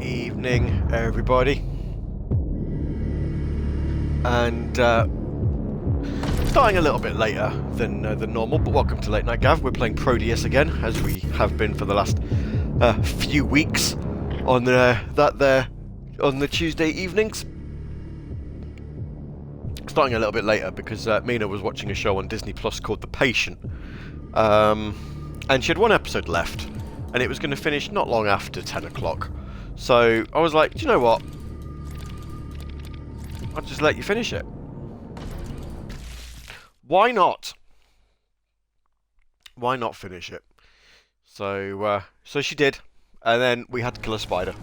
Evening, everybody. And starting a little bit later than normal, but welcome to Late Night Gav. We're playing Prodeus again, as we have been for the last few weeks on on the Tuesday evenings. Starting a little bit later because Mina was watching a show on Disney Plus called The Patient, and she had one episode left, and it was going to finish not long after 10 o'clock. So I was like, do you know what? I'll just let you finish it. Why not? Why not finish it? So she did, and then we had to kill a spider.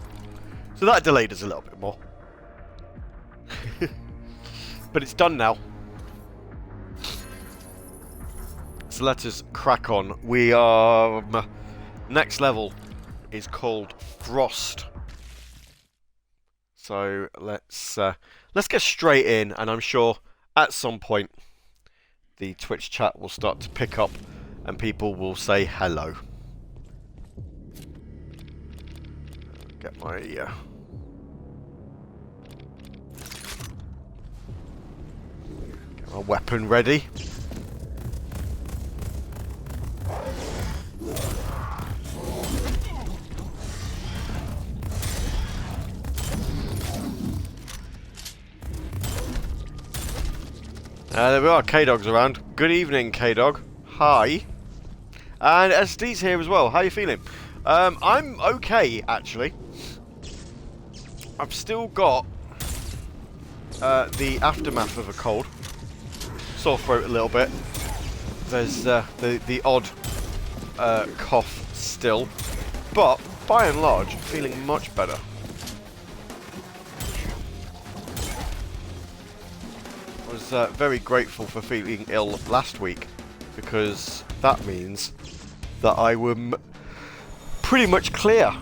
So that delayed us a little bit more. But it's done now. So let us crack on. We are... next level is called Frost. So let's get straight in, and I'm sure at some point the Twitch chat will start to pick up and people will say hello. Get my weapon ready. There we are, K-Dog's around. Good evening, K-Dog. Hi. And SD's here as well. How are you feeling? I'm okay, actually. I've still got the aftermath of a cold. Sore throat a little bit. There's the odd cough still. But, by and large, feeling much better. I was very grateful for feeling ill last week, because that means that I am pretty much clear.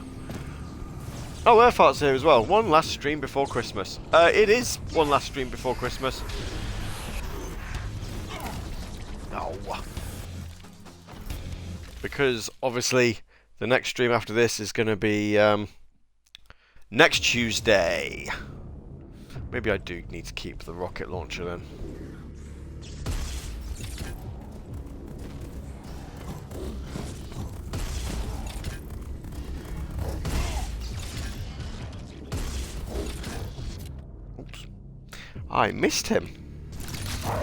Oh, Earthart's here as well. One last stream before Christmas. It is one last stream before Christmas. No. Because, obviously, the next stream after this is going to be next Tuesday. Maybe I do need to keep the rocket launcher then. Oops. I missed him.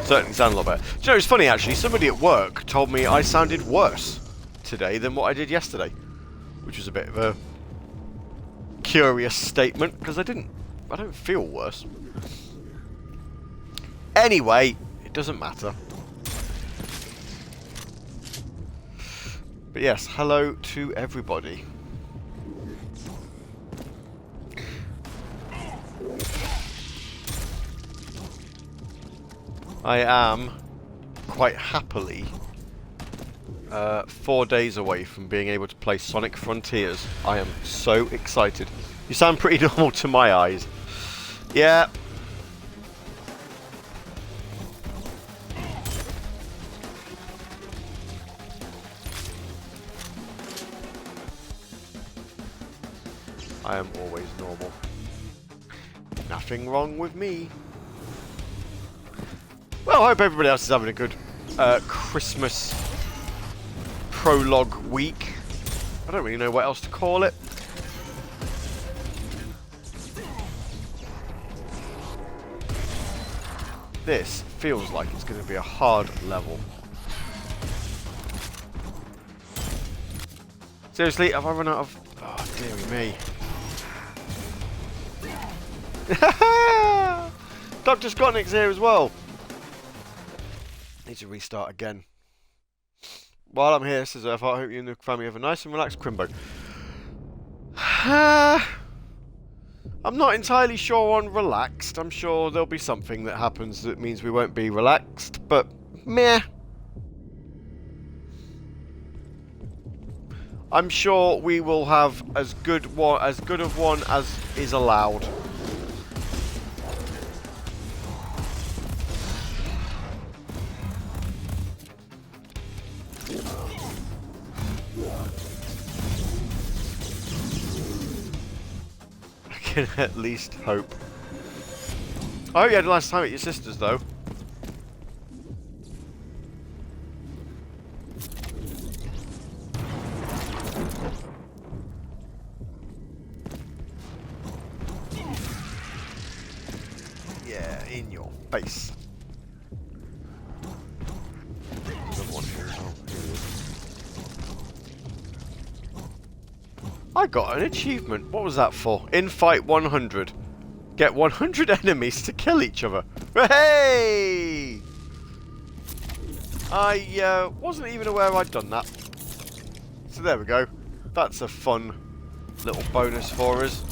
Certainly sound a lot better. Do you know, it's funny actually, somebody at work told me I sounded worse today than what I did yesterday. Which was a bit of a curious statement, because I don't feel worse. Anyway, it doesn't matter. But yes, hello to everybody. I am quite happily 4 days away from being able to play Sonic Frontiers. I am so excited. You sound pretty normal to my eyes. Yeah. I am always normal. Nothing wrong with me. Well, I hope everybody else is having a good Christmas prologue week. I don't really know what else to call it. This feels like it's going to be a hard level. Seriously, have I run out of... Oh, dearie me. Dr. Scottnick's here as well. Need to restart again. While I'm here, says Earth, I hope you and the family have a nice and relaxed Crimbo. I'm not entirely sure on relaxed. I'm sure there'll be something that happens that means we won't be relaxed, but meh. I'm sure we will have as good of one as is allowed. can at least hope. I hope you had a nice time at your sister's, though. Yeah, in your face. Another one here. Oh, here it is. I got an achievement. What was that for? In fight 100. Get 100 enemies to kill each other. Hey! I wasn't even aware I'd done that. So there we go. That's a fun little bonus for us.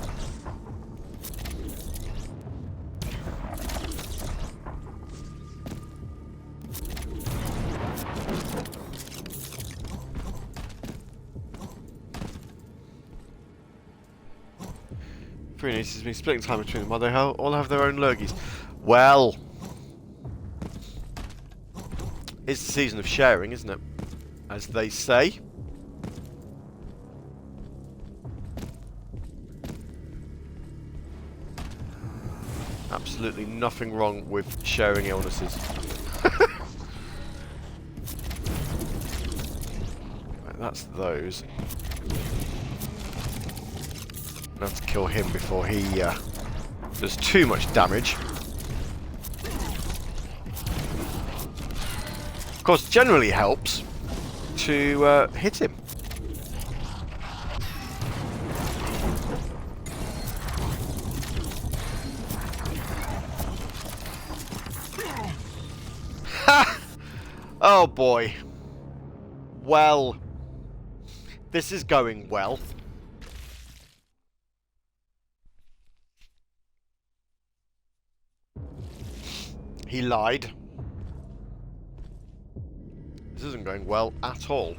Three nieces has been splitting time between them while they all have their own lurgies. Well, it's the season of sharing, isn't it? As they say. Absolutely nothing wrong with sharing illnesses. Right, that's those. I have to kill him before he does too much damage. Of course, generally helps to hit him. Ha! Oh boy. Well, this is going well. He lied. This isn't going well at all.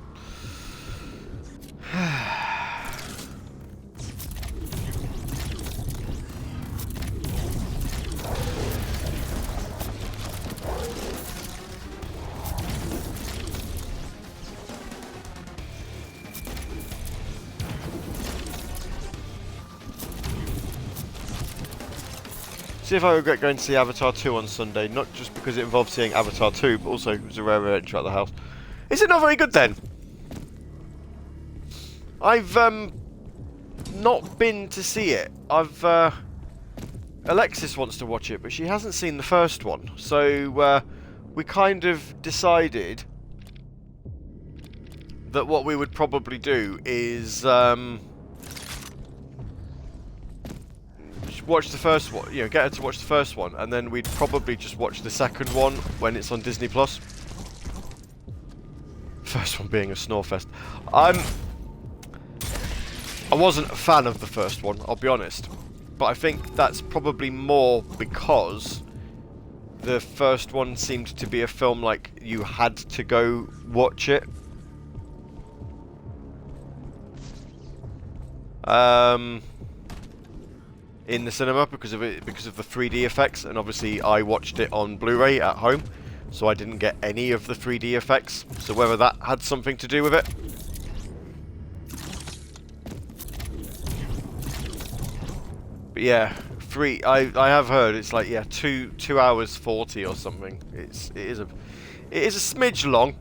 See if I regret going to see Avatar 2 on Sunday, not just because it involved seeing Avatar 2, but also it was a rare adventure at the house. Is it not very good then? I've not been to see it. Alexis wants to watch it, but she hasn't seen the first one. So we kind of decided that what we would probably do is watch the first one, you know, get her to watch the first one, and then we'd probably just watch the second one when it's on Disney Plus. First one being a snorefest. I wasn't a fan of the first one, I'll be honest, but I think that's probably more because the first one seemed to be a film like you had to go watch it. In the cinema because of the 3D effects, and obviously I watched it on Blu-ray at home, so I didn't get any of the 3D effects. So whether that had something to do with it. But yeah, I have heard it's like, yeah, 2 hours 40 or something. It is a smidge long.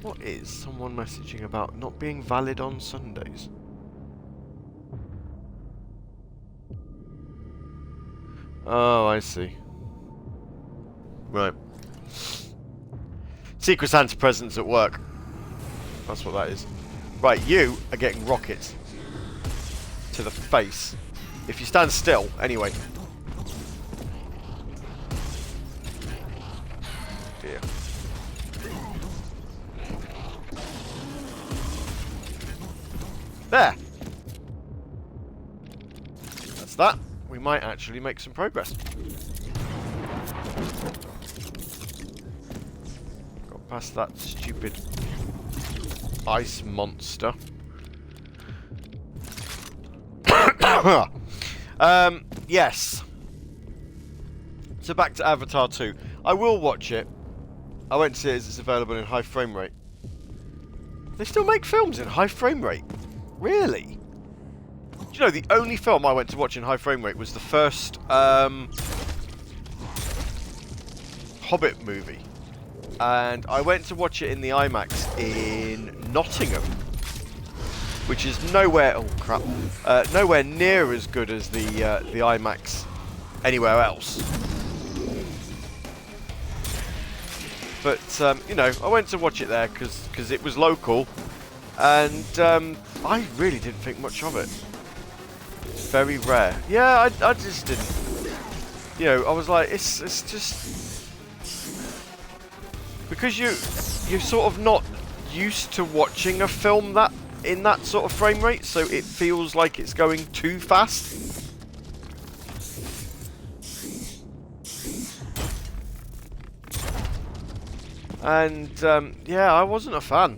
What is someone messaging about not being valid on Sundays? Oh, I see. Right. Secret Santa presents at work. That's what that is. Right, you are getting rockets to the face. If you stand still, anyway. Dear. There! That's that. We might actually make some progress. Got past that stupid ice monster. Yes. So back to Avatar 2. I will watch it. I went to see it as it's available in high frame rate. They still make films in high frame rate? Really? Do you know, the only film I went to watch in high frame rate was the first Hobbit movie. And I went to watch it in the IMAX in Nottingham, which is nowhere, oh crap, nowhere near as good as the IMAX anywhere else. But, you know, I went to watch it there because it was local, and I really didn't think much of it. Very rare. Yeah, I just didn't. You know, I was like, it's just... Because you're sort of not used to watching a film that in that sort of frame rate, so it feels like it's going too fast. And, yeah, I wasn't a fan.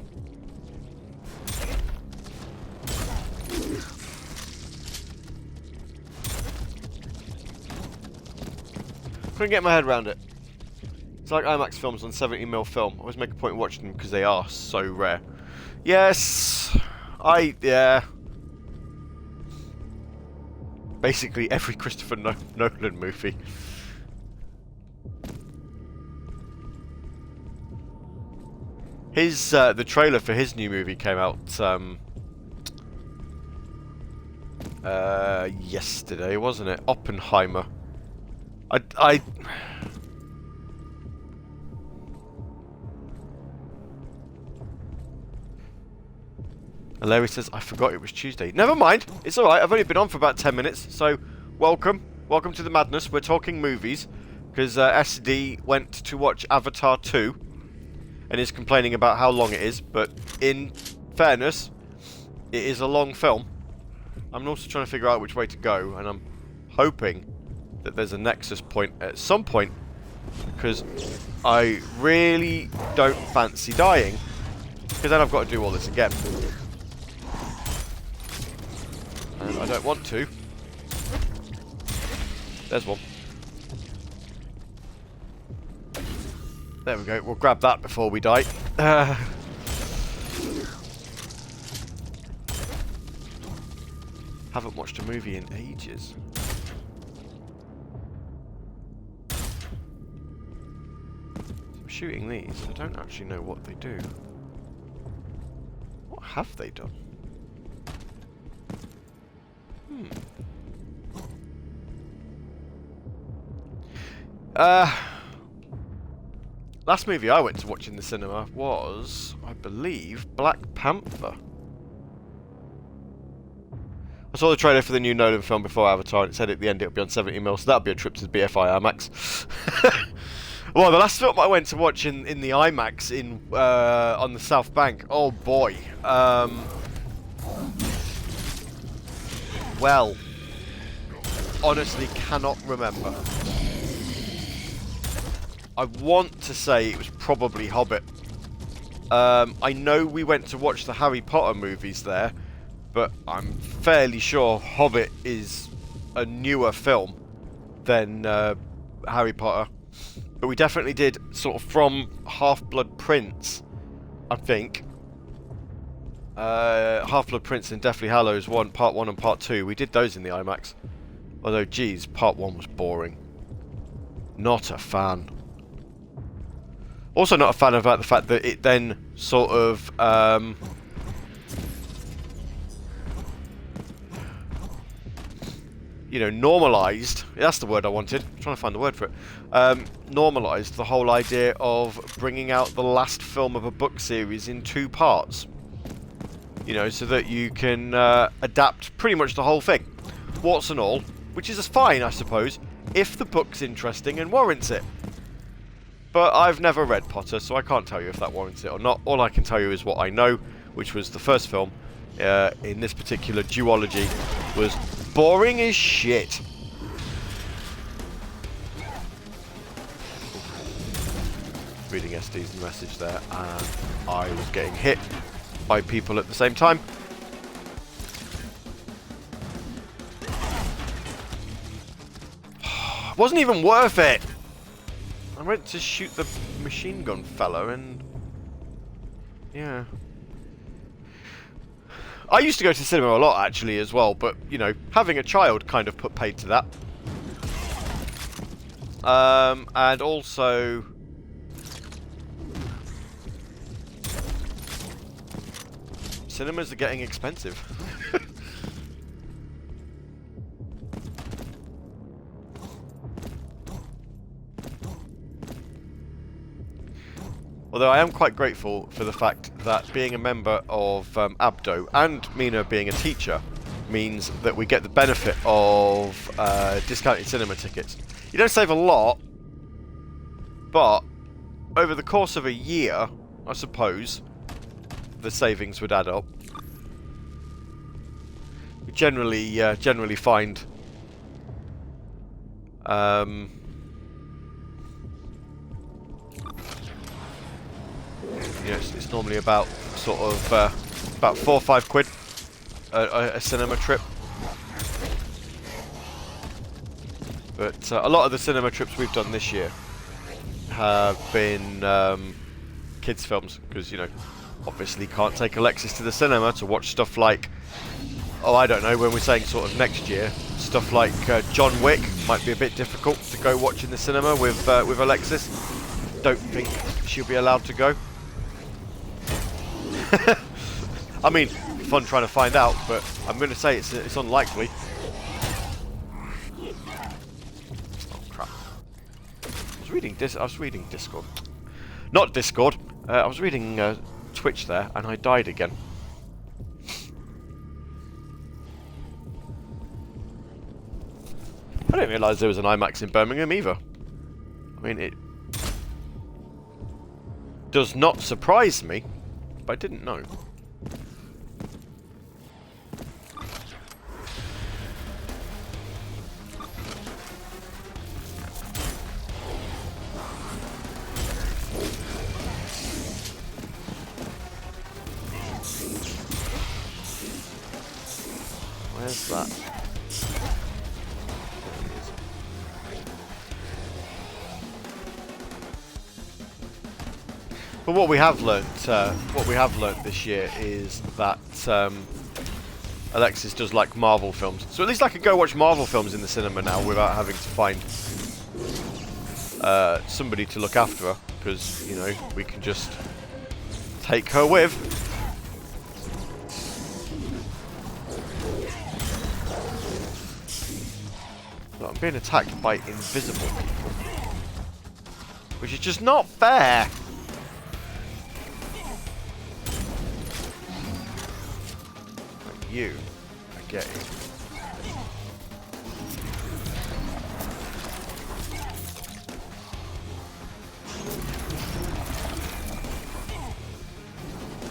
Couldn't get my head around it. It's like IMAX films on 70mm film. I always make a point of watching them because they are so rare. Yes, yeah. Basically every Christopher Nolan movie. His the trailer for his new movie came out yesterday, wasn't it? Oppenheimer. Larry says, I forgot it was Tuesday. Never mind, it's alright, I've only been on for about 10 minutes, so welcome to the madness. We're talking movies, because SD went to watch Avatar 2, and is complaining about how long it is, but in fairness, it is a long film. I'm also trying to figure out which way to go, and I'm hoping that there's a nexus point at some point, because I really don't fancy dying, because then I've got to do all this again. And I don't want to. There's one. There we go. We'll grab that before we die. Haven't watched a movie in ages. I'm shooting these. I don't actually know what they do. What have they done? Last movie I went to watch in the cinema was, I believe, Black Panther. I saw the trailer for the new Nolan film before Avatar, and it said at the end it would be on 70mm, so that would be a trip to the BFI IMAX. Well, the last film I went to watch in the IMAX on the South Bank, oh boy. Well, honestly cannot remember. I want to say it was probably Hobbit. I know we went to watch the Harry Potter movies there, but I'm fairly sure Hobbit is a newer film than Harry Potter. But we definitely did sort of from Half-Blood Prince, I think. Half-Blood Prince and Deathly Hallows Part 1 and Part 2. We did those in the IMAX. Although, geez, Part 1 was boring. Not a fan. Also not a fan about the fact that it then sort of you know, normalised, that's the word I wanted, I'm trying to find the word for it, normalised the whole idea of bringing out the last film of a book series in 2 parts. You know, so that you can adapt pretty much the whole thing, warts and all, which is fine, I suppose, if the book's interesting and warrants it. But I've never read Potter, so I can't tell you if that warrants it or not. All I can tell you is what I know, which was the first film in this particular duology was boring as shit. Reading SD's message there, and I was getting hit by people at the same time. Wasn't even worth it. I went to shoot the machine gun fella, and yeah. I used to go to the cinema a lot, actually, as well, but, you know, having a child kind of put paid to that. And also... cinemas are getting expensive. Although I am quite grateful for the fact that being a member of Abdo and Mina being a teacher means that we get the benefit of discounted cinema tickets. You don't save a lot, but over the course of a year, I suppose, the savings would add up. We generally find yes, it's normally about sort of about £4 or £5 a cinema trip. But a lot of the cinema trips we've done this year have been kids' films, because, you know, obviously can't take Alexis to the cinema to watch stuff like, oh, I don't know, when we're saying sort of next year, stuff like John Wick might be a bit difficult to go watch in the cinema with Alexis. Don't think she'll be allowed to go. I mean, fun trying to find out, but I'm going to say it's unlikely. Oh crap! I was reading Discord, not Discord. I was reading Twitch there, and I died again. I didn't realise there was an IMAX in Birmingham either. I mean, it does not surprise me, but I didn't know. Where's that? But what we have learnt this year is that Alexis does like Marvel films. So at least I could go watch Marvel films in the cinema now without having to find somebody to look after her, because, you know, we can just take her with. So I'm being attacked by invisible people, which is just not fair. You, I get you.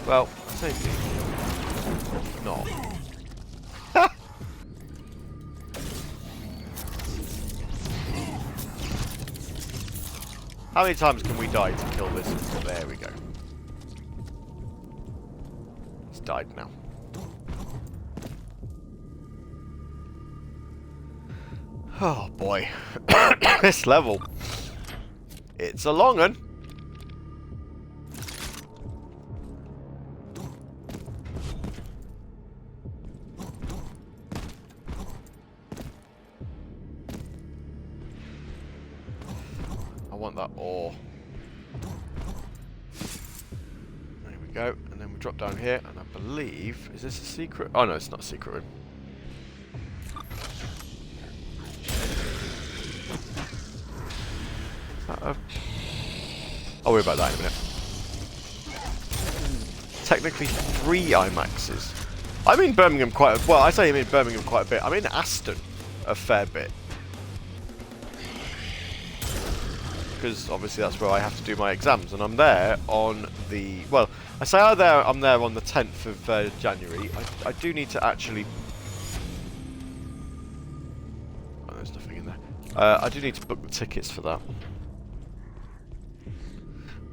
Well, I say not. How many times can we die to kill this? There we go. It's died now. Oh boy, this level, it's a long one. I want that ore. There we go, and then we drop down here, and I believe, is this a secret? Oh no, it's not a secret room. I'll worry about that in a minute. Technically 3 IMAXs. I'm in Birmingham quite a... Well, I say I'm in Birmingham quite a bit. I'm in Aston a fair bit. Because obviously that's where I have to do my exams. And I'm there on the... Well, I say I'm there on the 10th of January. I do need to actually... Oh, there's nothing in there. I do need to book the tickets for that.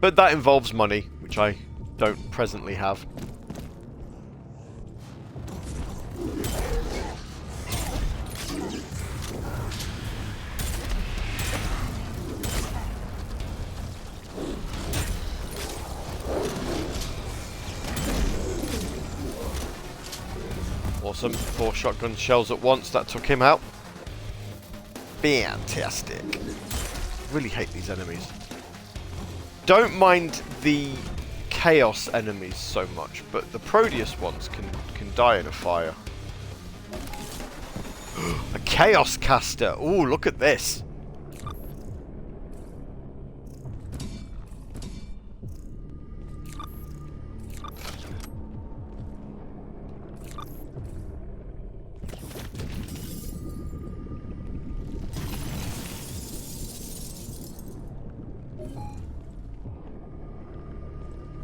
But that involves money, which I don't presently have. Awesome. 4 shotgun shells at once. That took him out. Fantastic. Really hate these enemies. Don't mind the chaos enemies so much, but the Prodeus ones can die in a fire. A chaos caster. Ooh, look at this.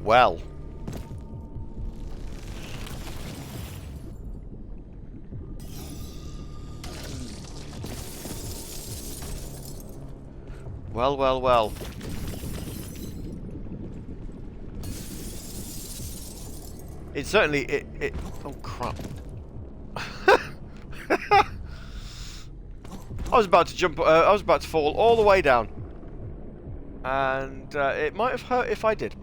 Well. Well, well, well. It certainly, it oh crap. I was about to jump, I was about to fall all the way down. And it might have hurt if I did.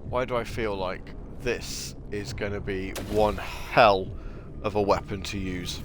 Why do I feel like this is going to be one hell of a weapon to use?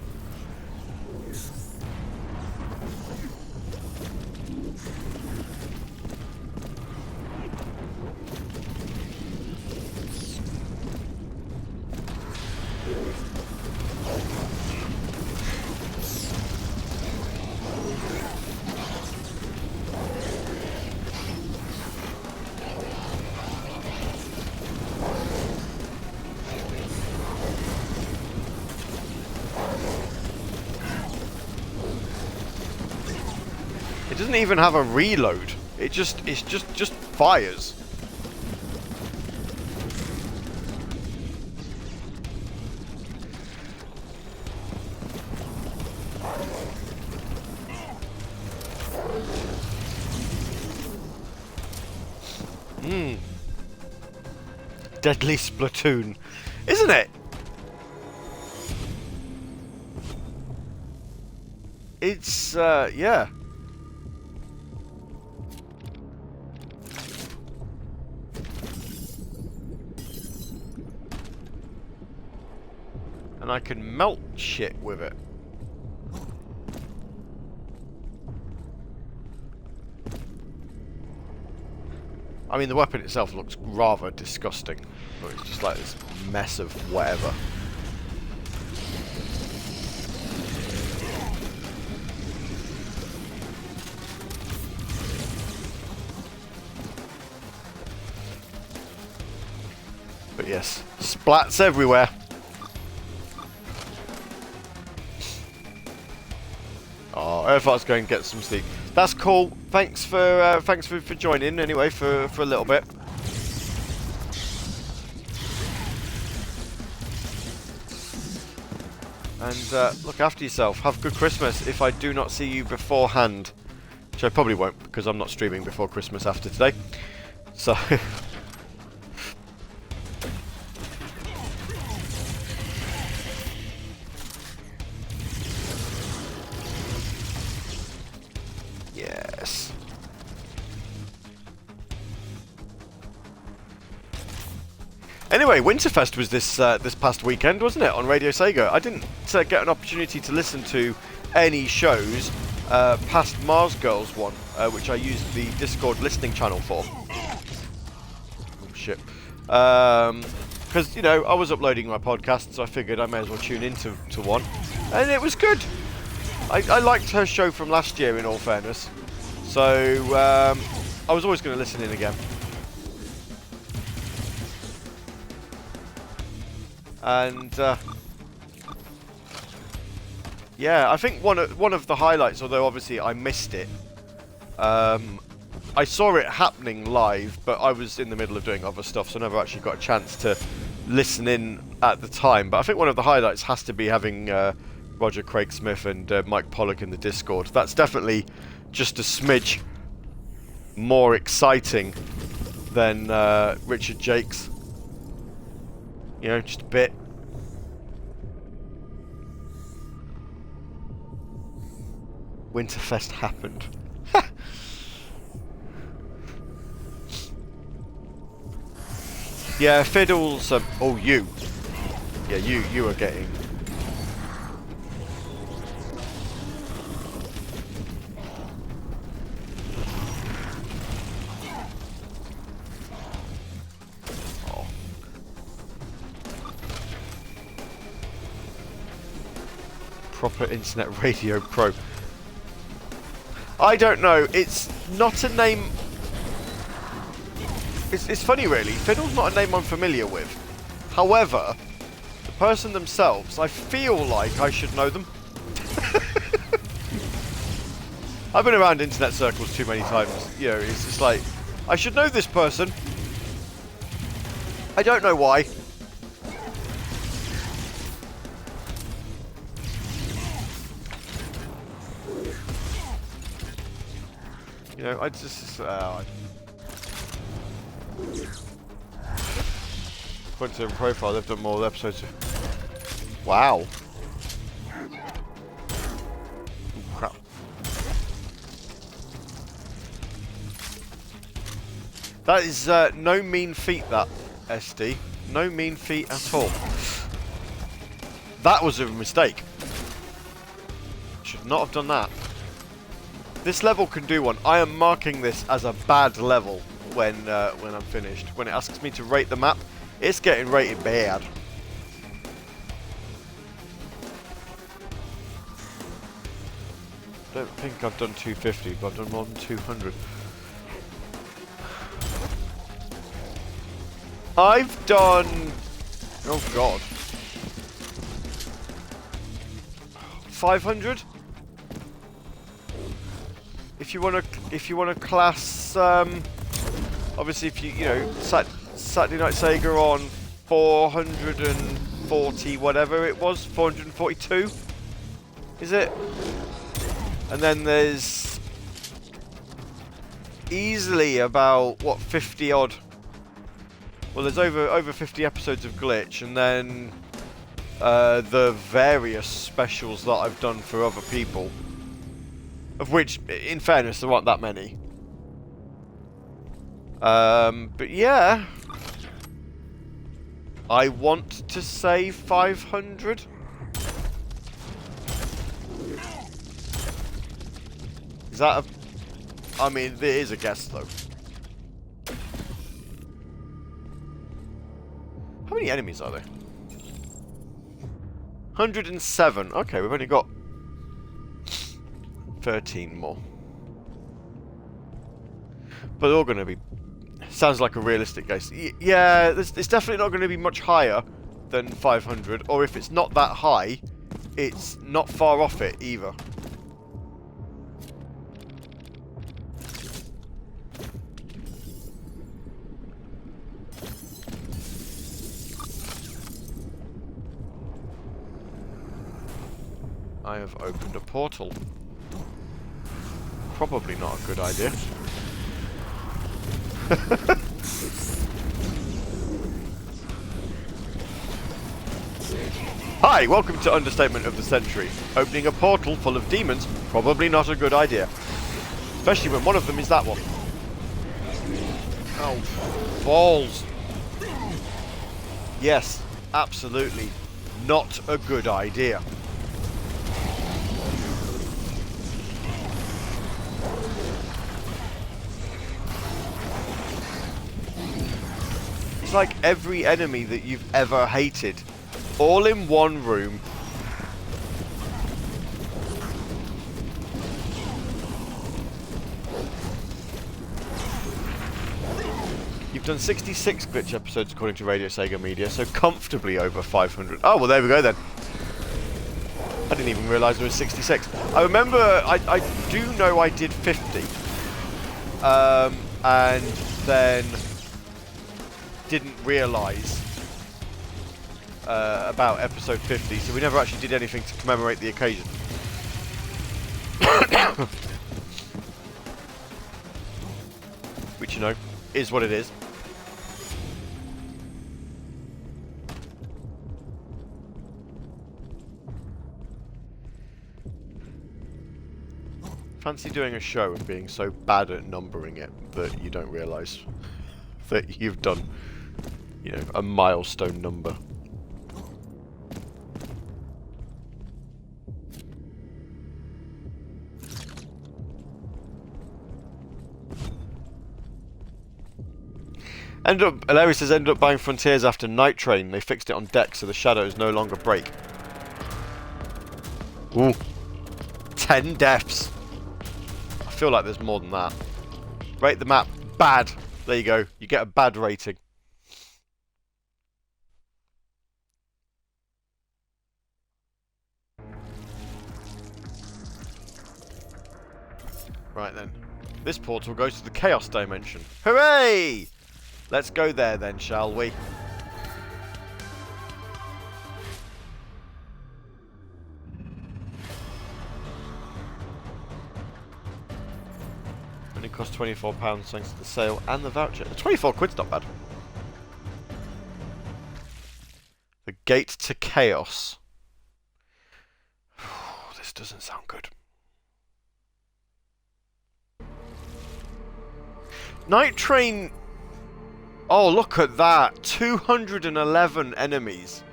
It doesn't even have a reload. It's just fires. Deadly Splatoon, isn't it? It's yeah. And I can melt shit with it. I mean, the weapon itself looks rather disgusting, but it's just like this mess of whatever. But yes, splats everywhere. Oh, Earthhart's going to get some sleep. That's cool. Thanks for joining anyway for a little bit. And look after yourself. Have a good Christmas if I do not see you beforehand. Which I probably won't, because I'm not streaming before Christmas after today. So... Yes. Anyway, Winterfest was this past weekend, wasn't it, on Radio Sega? I didn't get an opportunity to listen to any shows past Mars Girls one, which I used the Discord listening channel for. Oh shit. Because, you know, I was uploading my podcast, so I figured I may as well tune into one. And it was good. I liked her show from last year, in all fairness. So, I was always going to listen in again. And, yeah, I think one of the highlights, although obviously I missed it, I saw it happening live, but I was in the middle of doing other stuff, so I never actually got a chance to listen in at the time. But I think one of the highlights has to be having Roger Craig Smith and Mike Pollock in the Discord. That's definitely just a smidge more exciting than Richard Jakes. You know, just a bit. Winterfest happened. Yeah, Fiddles. Oh, you. Yeah, you are getting. Oh. Proper Internet Radio Pro. I don't know. It's not a name. It's funny, really. Fiddle's not a name I'm familiar with. However, the person themselves, I feel like I should know them. I've been around internet circles too many times. You know, it's just like, I should know this person. I don't know why. You know, I just... According to their profile, they've done more episodes. Wow. Ooh, crap. That is no mean feat, that, SD. No mean feat at all. That was a mistake. Should not have done that. This level can do one. I am marking this as a bad level when I'm finished. When it asks me to rate the map, it's getting rated bad. Don't think I've done 250, but I've done more than 200. I've done... Oh god. 500? If you want to class, obviously if you know Saturday Night Sega on 440 whatever it was, 442, is it? And then there's easily about what 50 odd. Well, there's over 50 episodes of Glitch, and then the various specials that I've done for other people. Of which, in fairness, there aren't that many. But yeah. I want to say 500. Is that a... I mean, there is a guess, though. How many enemies are there? 107. Okay, we've only got 13 more. But they're all going to be... Sounds like a realistic guess. Yeah, it's definitely not going to be much higher than 500. Or if it's not that high, it's not far off it either. I have opened a portal. Probably not a good idea. Hi, welcome to Understatement of the Century. Opening a portal full of demons, probably not a good idea. Especially when one of them is that one. Oh, balls. Yes, absolutely not a good idea. It's like every enemy that you've ever hated, all in one room. You've done 66 Glitch episodes according to Radio Sega Media, so comfortably over 500. Oh, well, there we go then. I didn't even realise there was 66. I remember, I do know I did 50. And then didn't realise about episode 50, so we never actually did anything to commemorate the occasion. Which, you know, is what it is. Fancy doing a show and being so bad at numbering it that you don't realise that you've done, you know, a milestone number. Larry says, ended up buying Frontiers after Night Train. They fixed it on deck so the shadows no longer break. Ooh. 10 deaths. I feel like there's more than that. Rate the map. Bad. There you go. You get a bad rating. Right then. This portal goes to the Chaos Dimension. Hooray! Let's go there then, shall we? Only cost £24 thanks to the sale and the voucher. 24 quid's not bad. The Gate to Chaos. This doesn't sound good. Night Train... Oh, look at that. 211 enemies.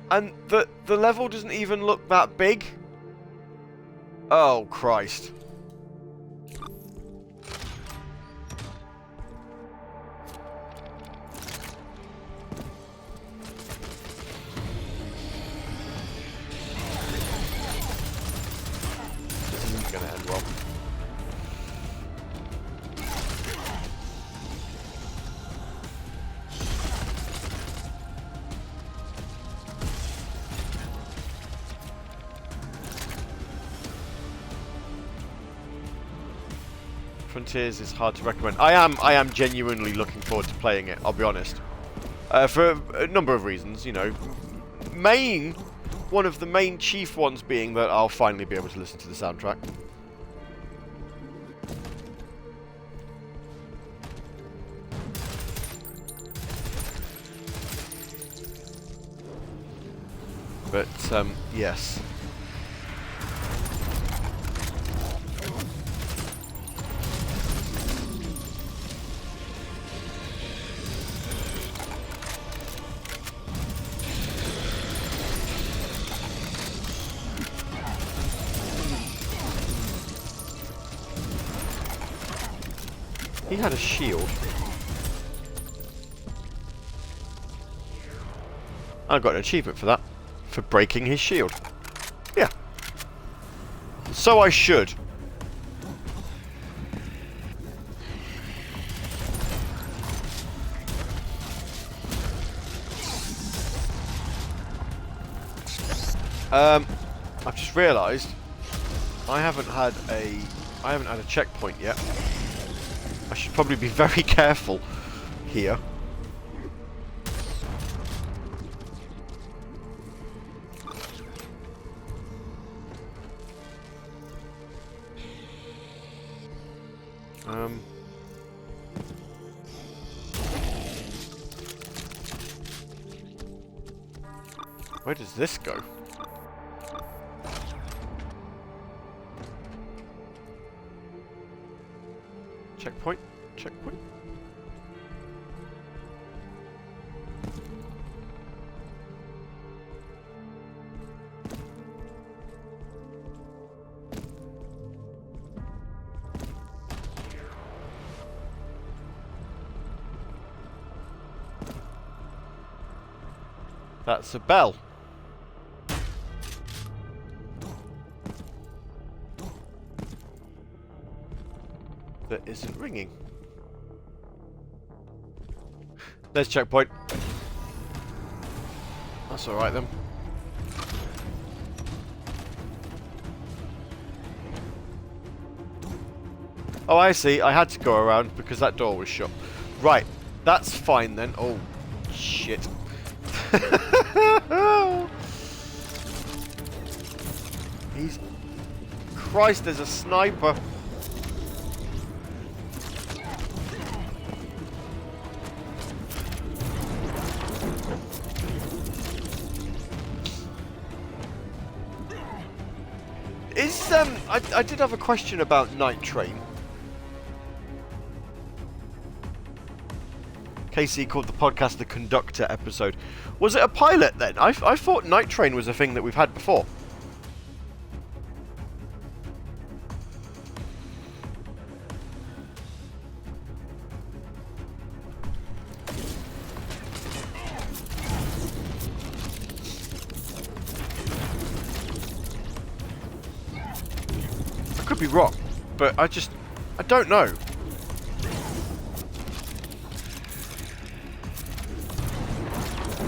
And the level doesn't even look that big. Oh, Christ. This isn't going to end well. Frontiers is hard to recommend. I am genuinely looking forward to playing it, I'll be honest. For a number of reasons, you know. One of the main chief ones being that I'll finally be able to listen to the soundtrack. But, yes. He had a shield. I got an achievement for that. For breaking his shield. Yeah. So I should. I've just realised I haven't had a checkpoint yet. I should probably be very careful here. Where does this go? Checkpoint? Checkpoint? That's a bell. That isn't ringing. There's checkpoint. That's alright then. Oh, I see. I had to go around because that door was shut. Right. That's fine then. Oh, shit. Christ, there's a sniper. Is I did have a question about Night Train. Casey called the podcast the Conductor episode. Was it a pilot then? I thought Night Train was a thing that we've had before. I could be wrong, but I don't know.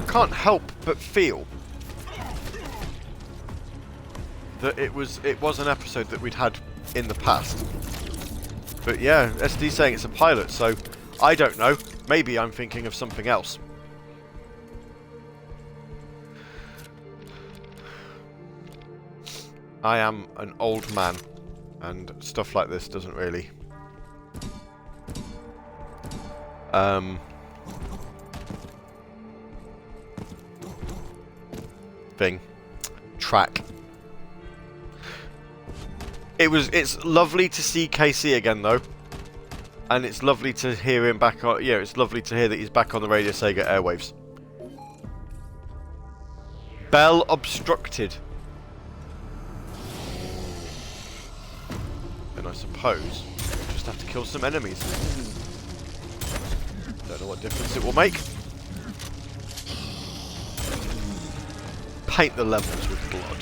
Can't help but feel that it was an episode that we'd had in the past. But yeah, SD's saying it's a pilot, so I don't know. Maybe I'm thinking of something else. I am an old man, and stuff like this doesn't really track. It's lovely to see KC again though, and it's lovely to hear him back on. Yeah, it's lovely to hear that he's back on the Radio Sega airwaves. Bell obstructed. And I suppose we'll just have to kill some enemies. Don't know what difference it will make. Paint the levels with blood.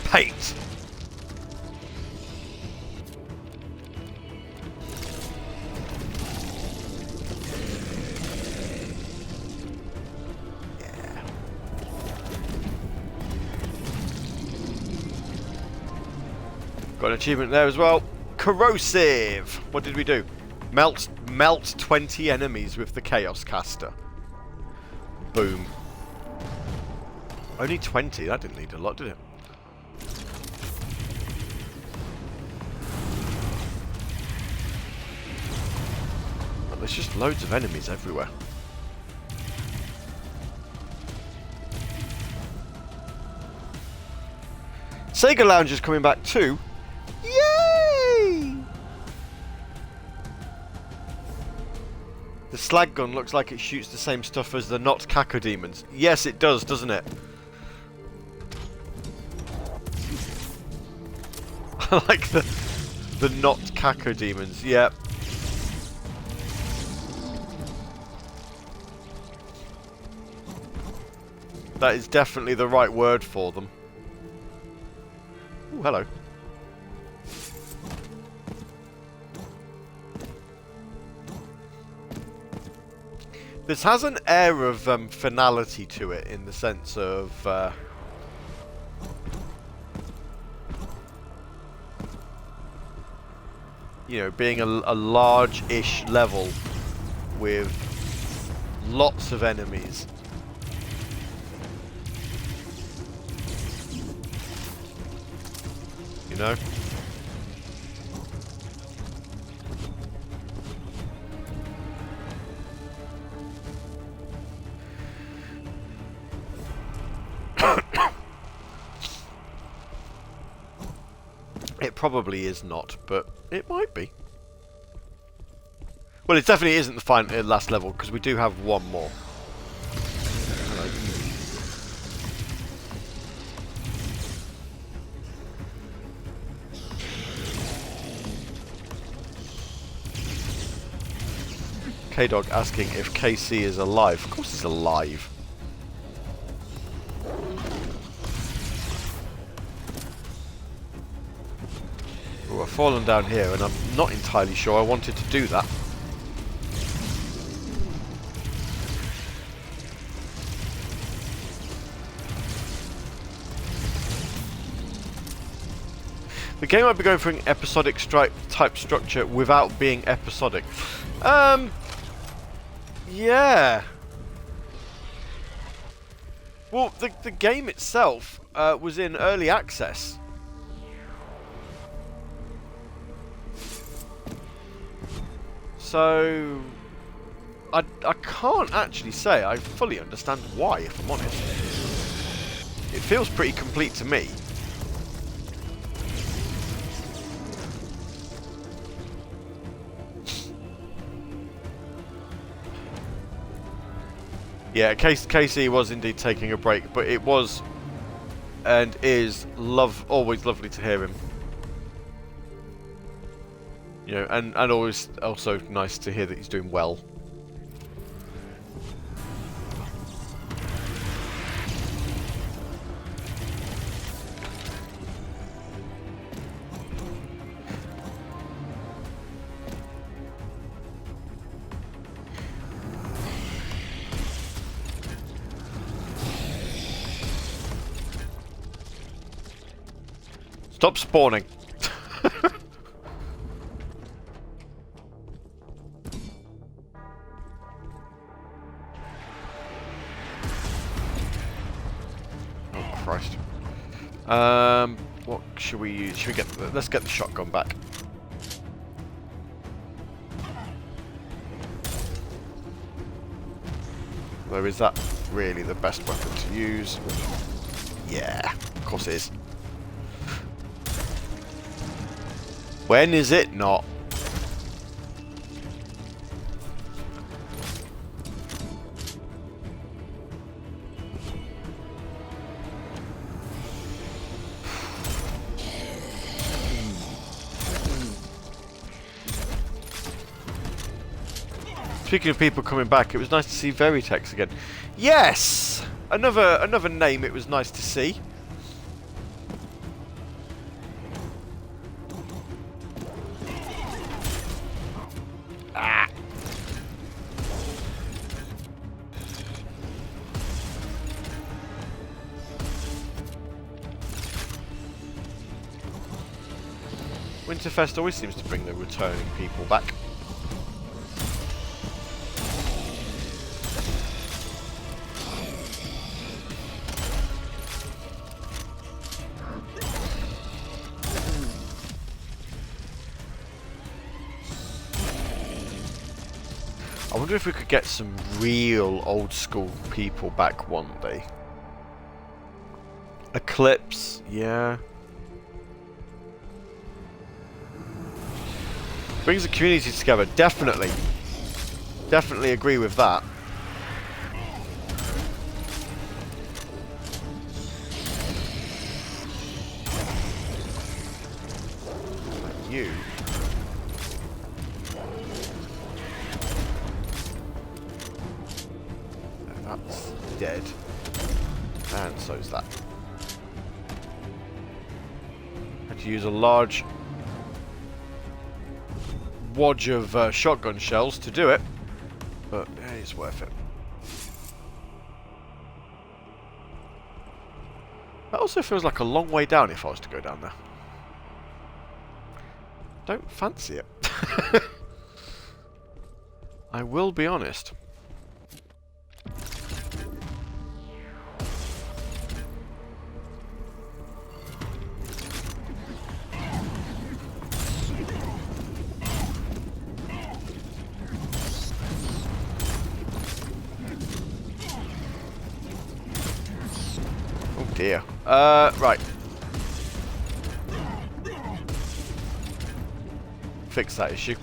Paint! Yeah. Got an achievement there as well. Corrosive! What did we do? Melt 20 enemies with the Chaos Caster. Boom. Only 20, that didn't need a lot, did it? Well, there's just loads of enemies everywhere. Sega Lounge is coming back too. Yay! The slag gun looks like it shoots the same stuff as the not cacodemons. Yes, it does, doesn't it? I like the not cacodemons. Yep. That is definitely the right word for them. Ooh, hello. This has an air of finality to it, in the sense of you know, being a large-ish level with lots of enemies. You know? It probably is not, but it might be. Well, it definitely isn't the final, last level, because we do have one more. Hello. K-Dog asking if KC is alive. Of course he's alive. Ooh, I've fallen down here, and I'm not entirely sure I wanted to do that. The game might be going for an episodic type structure without being episodic. Yeah. Well, the game itself was in early access. So I can't actually say I fully understand why, if I'm honest. it feels pretty complete to me. Yeah, Casey was indeed taking a break, but it was and is always lovely to hear him. You know, and always also nice to hear that he's doing well. Stop spawning. Oh Christ. What should we use? Should we let's get the shotgun back. Though is that really the best weapon to use? Yeah, of course it is. When is it not? Speaking of people coming back, it was nice to see Veritex again. Yes! Another name it was nice to see. Ah. Winterfest always seems to bring the returning people back. I wonder if we could get some real old school people back one day. Eclipse, yeah. Brings the community together, definitely. Definitely agree with that. Like you. That's dead. And so's that. Had to use a large wodge of shotgun shells to do it, but yeah, it's worth it. That also feels like a long way down if I was to go down there. Don't fancy it. I will be honest. Dear. Right. Fix that issue.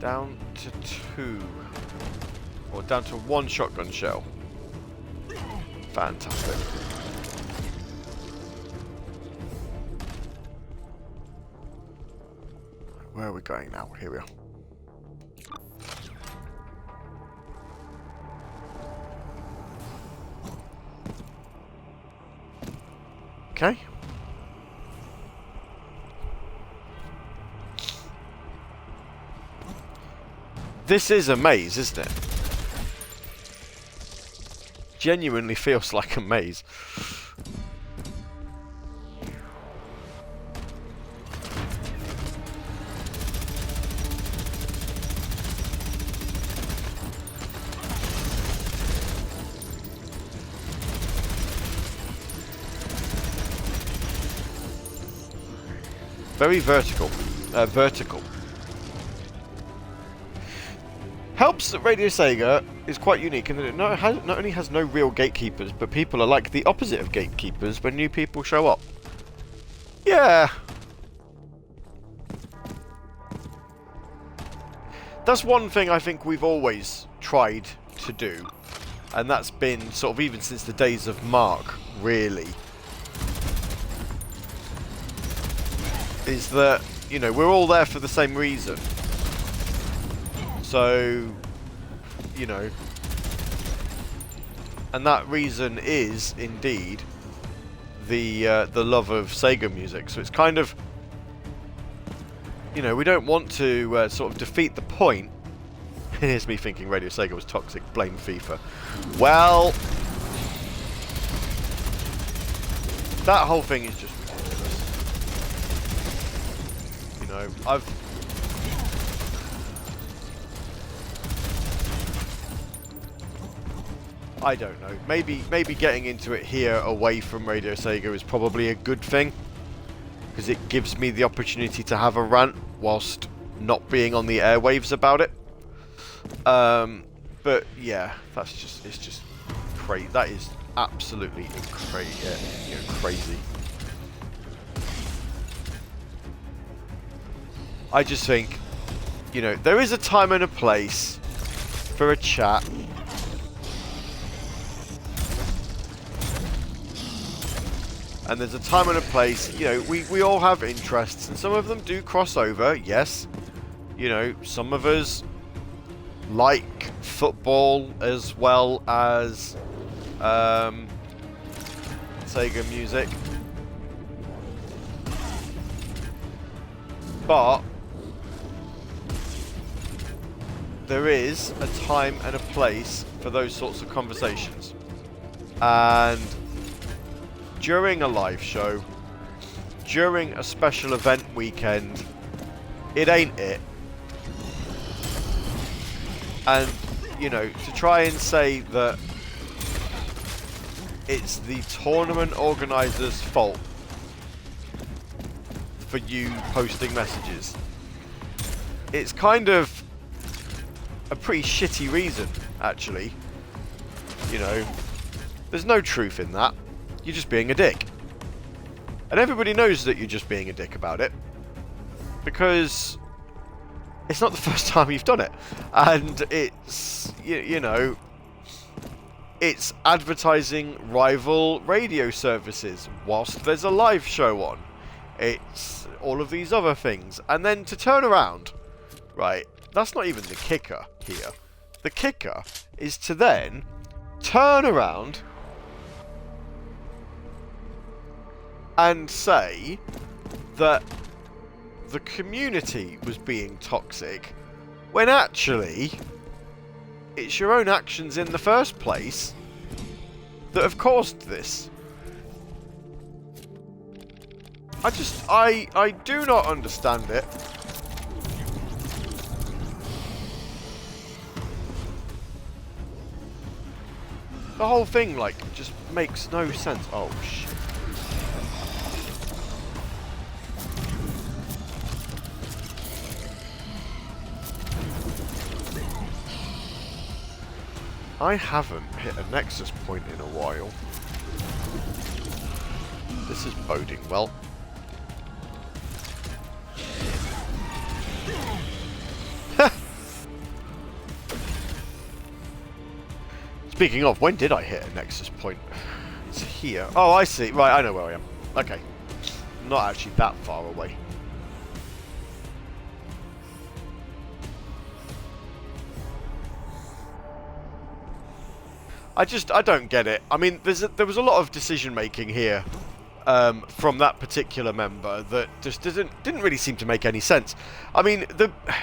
Down to 2. Or down to 1 shotgun shell. Fantastic. Where are we going now? Here we are. Okay. This is a maze, isn't it? Genuinely feels like a maze. Very vertical. Vertical. Helps that Radio Sega is quite unique in that it not only has no real gatekeepers, but people are like the opposite of gatekeepers when new people show up. Yeah. That's one thing I think we've always tried to do. And that's been sort of even since the days of Mark, really. Is that, you know, we're all there for the same reason. So, you know, and that reason is indeed the love of Sega music. So it's kind of, you know, we don't want to sort of defeat the point. Here's me thinking Radio Sega was toxic. Blame FIFA. Well, that whole thing is just ridiculous. You know, I don't know. Maybe getting into it here away from Radio Sega is probably a good thing, because it gives me the opportunity to have a rant whilst not being on the airwaves about it. But yeah, it's just crazy. That is absolutely crazy. I just think, you know, there is a time and a place for a chat. And there's a time and a place, you know, we all have interests, and some of them do cross over, yes. You know, some of us like football as well as Sega music. But there is a time and a place for those sorts of conversations. And during a live show, during a special event weekend, it ain't it. And, you know, to try and say that it's the tournament organizer's fault for you posting messages, it's kind of a pretty shitty reason, actually. You know, there's no truth in that. You're just being a dick. And everybody knows that you're just being a dick about it, because it's not the first time you've done it. And it's, you know, it's advertising rival radio services whilst there's a live show on. It's all of these other things. And then to turn around, right, that's not even the kicker here. The kicker is to then turn around and say that the community was being toxic, when actually it's your own actions in the first place that have caused this. I do not understand it. The whole thing, like, just makes no sense. Oh, shit. I haven't hit a nexus point in a while. This is boding well. Speaking of, when did I hit a nexus point? It's here. Oh, I see. Right, I know where I am. Okay. Not actually that far away. I don't get it. I mean, there was a lot of decision making here from that particular member that just didn't really seem to make any sense. I mean,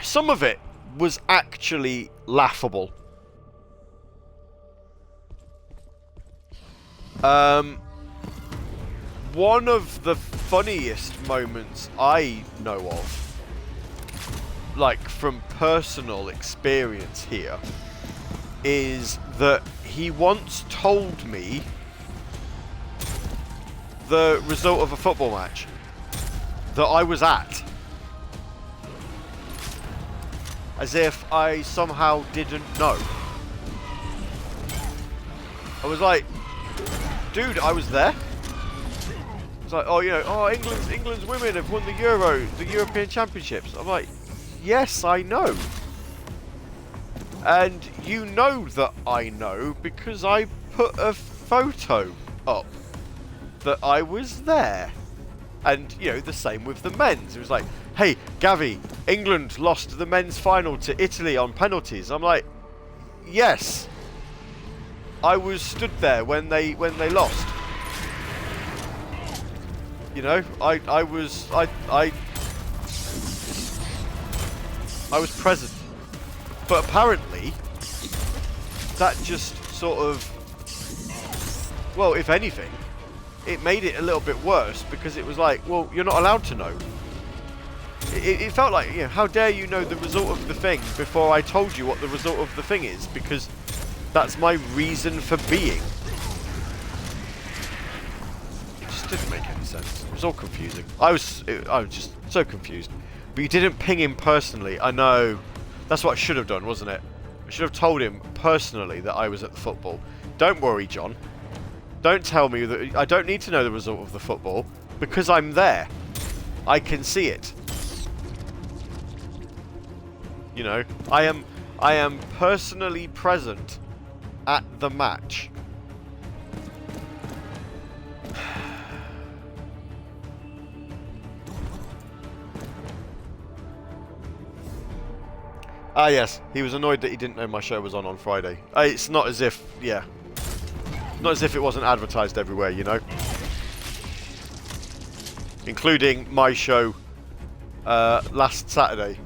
some of it was actually laughable. One of the funniest moments I know of, like from personal experience here, is that he once told me the result of a football match. that I was at. As if I somehow didn't know. I was like, dude, I was there. It's like, oh, you know, oh, England's women have won the European Championships. I'm like, yes, I know. And you know that I know because I put a photo up that I was there. And, you know, the same with the men's. It was like, hey, Gavi, England lost the men's final to Italy on penalties. I'm like, yes. I was stood there when they lost. You know, I was present. But apparently that just sort of, well, if anything, it made it a little bit worse because it was like, well, you're not allowed to know. It felt like, you know, how dare you know the result of the thing before I told you what the result of the thing is, because that's my reason for being. It just didn't make any sense. It was all confusing. I was just so confused. But you didn't ping him personally. I know. That's what I should have done, wasn't it? I should have told him personally that I was at the football. Don't worry, John. Don't tell me that. I don't need to know the result of the football because I'm there. I can see it. You know, I am personally present at the match. Ah, yes. He was annoyed that he didn't know my show was on Friday. It's not as if, yeah. Not as if it wasn't advertised everywhere, you know. Including my show last Saturday.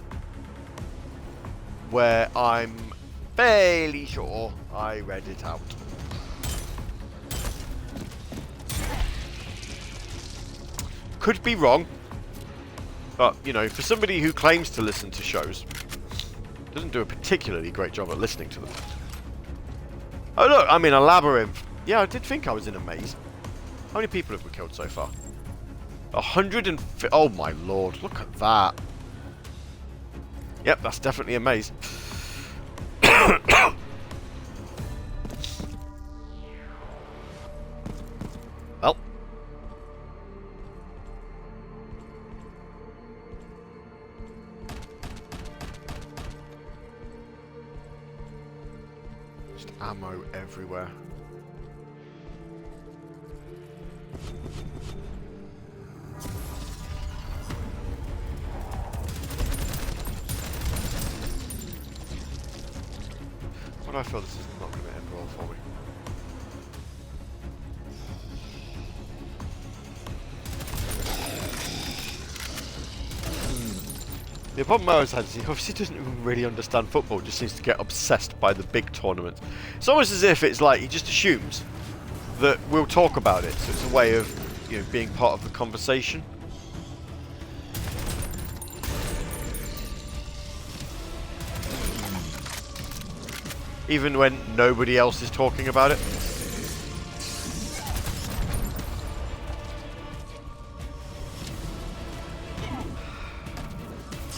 Where I'm fairly sure I read it out. Could be wrong. But, you know, for somebody who claims to listen to shows, doesn't do a particularly great job at listening to them. Oh look, I'm in a labyrinth. Yeah, I did think I was in a maze. How many people have we killed so far? 150. Oh my lord, look at that. Yep, that's definitely a maze. Well. Just ammo everywhere. Why do I feel this is not going to end well for me? The problem I always had is he obviously doesn't even really understand football, just seems to get obsessed by the big tournaments. It's almost as if it's like he just assumes that we'll talk about it, so it's a way of, you know, being part of the conversation. Even when nobody else is talking about it.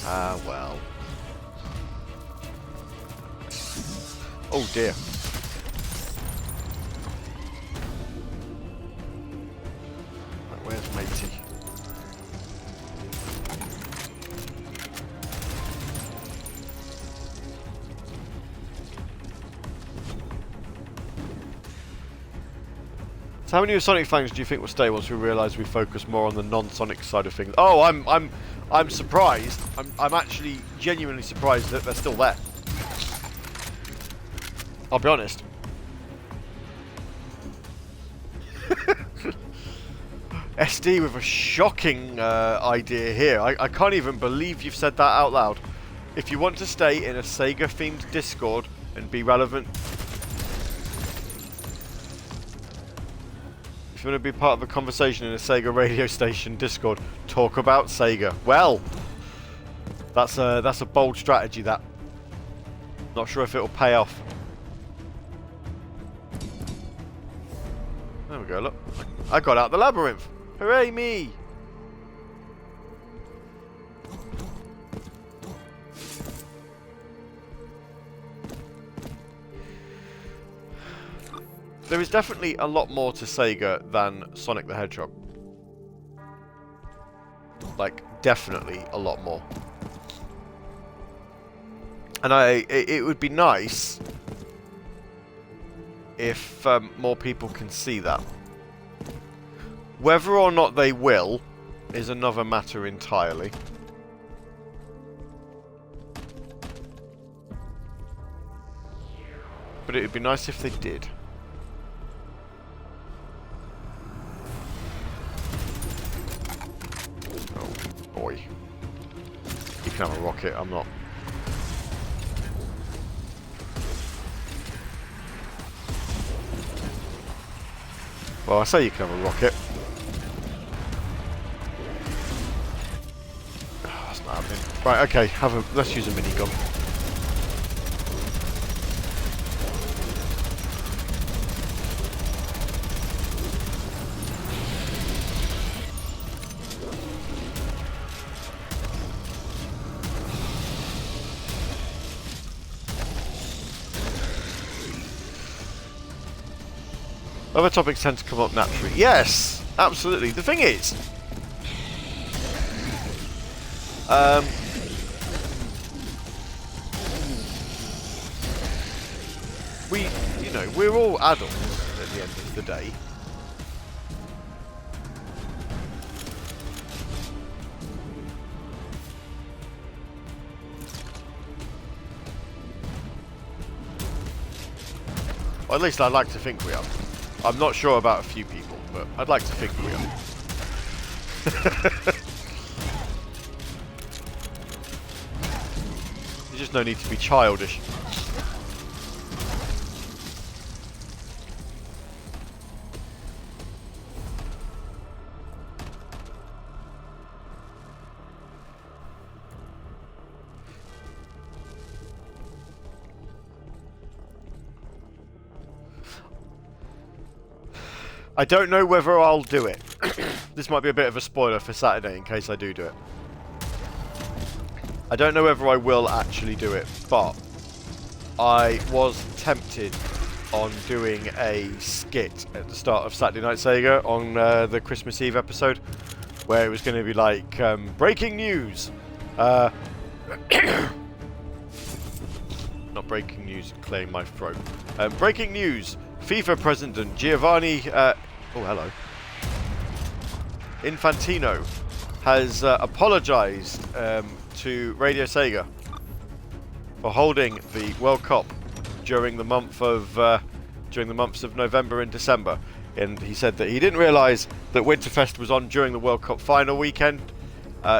Ah, well. Oh dear. Right, where's matey? So how many of Sonic fans do you think will stay once we realise we focus more on the non-Sonic side of things? Oh, I'm surprised. I'm actually genuinely surprised that they're still there. I'll be honest. SD with a shocking idea here. I can't even believe you've said that out loud. If you want to stay in a Sega-themed Discord and be relevant, if you want to be part of a conversation in a Sega radio station Discord, talk about Sega. Well, that's a bold strategy. That. Not sure if it'll pay off. There we go. Look, I got out the labyrinth. Hooray me! there is definitely a lot more to Sega than Sonic the Hedgehog. Like, definitely a lot more. And it would be nice if more people can see that. Whether or not they will is another matter entirely. But it would be nice if they did. Oh boy. You can have a rocket, I'm not. Well, I say you can have a rocket. Oh, that's not happening. Right, okay, let's use a minigun. Other topics tend to come up naturally. Yes, absolutely. The thing is, we're all adults at the end of the day. Or at least I'd like to think we are. I'm not sure about a few people, but I'd like to think we are. There's just no need to be childish. I don't know whether I'll do it. This might be a bit of a spoiler for Saturday in case I do it. I don't know whether I will actually do it, but I was tempted on doing a skit at the start of Saturday Night Sega on the Christmas Eve episode, where it was going to be like, breaking news. Not breaking news, clearing my throat. Breaking news. FIFA President Giovanni... oh, hello. Infantino has apologised to Radio Sega for holding the World Cup during the months of November and December. And he said that he didn't realise that Winterfest was on during the World Cup final weekend.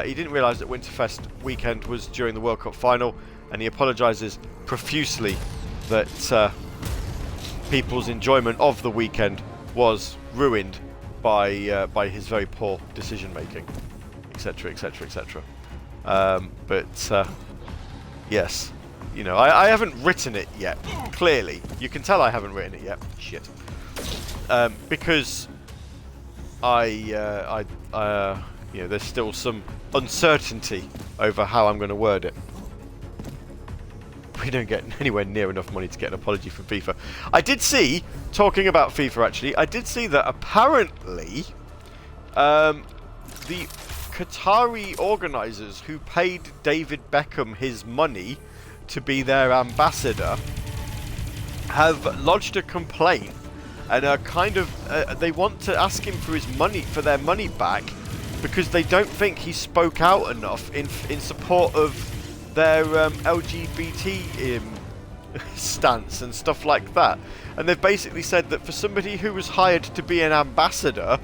He didn't realise that Winterfest weekend was during the World Cup final, and he apologises profusely that people's enjoyment of the weekend was ruined by his very poor decision making, etc., etc., etc. But yes, you know, I haven't written it yet. Clearly, you can tell I haven't written it yet. Shit, because you know, there's still some uncertainty over how I'm going to word it. We don't get anywhere near enough money to get an apology from FIFA. I did see, talking about FIFA actually, I did see that apparently the Qatari organisers who paid David Beckham his money to be their ambassador have lodged a complaint and are kind of they want to ask him for their money back because they don't think he spoke out enough in support of their LGBT stance and stuff like that. And they've basically said that for somebody who was hired to be an ambassador,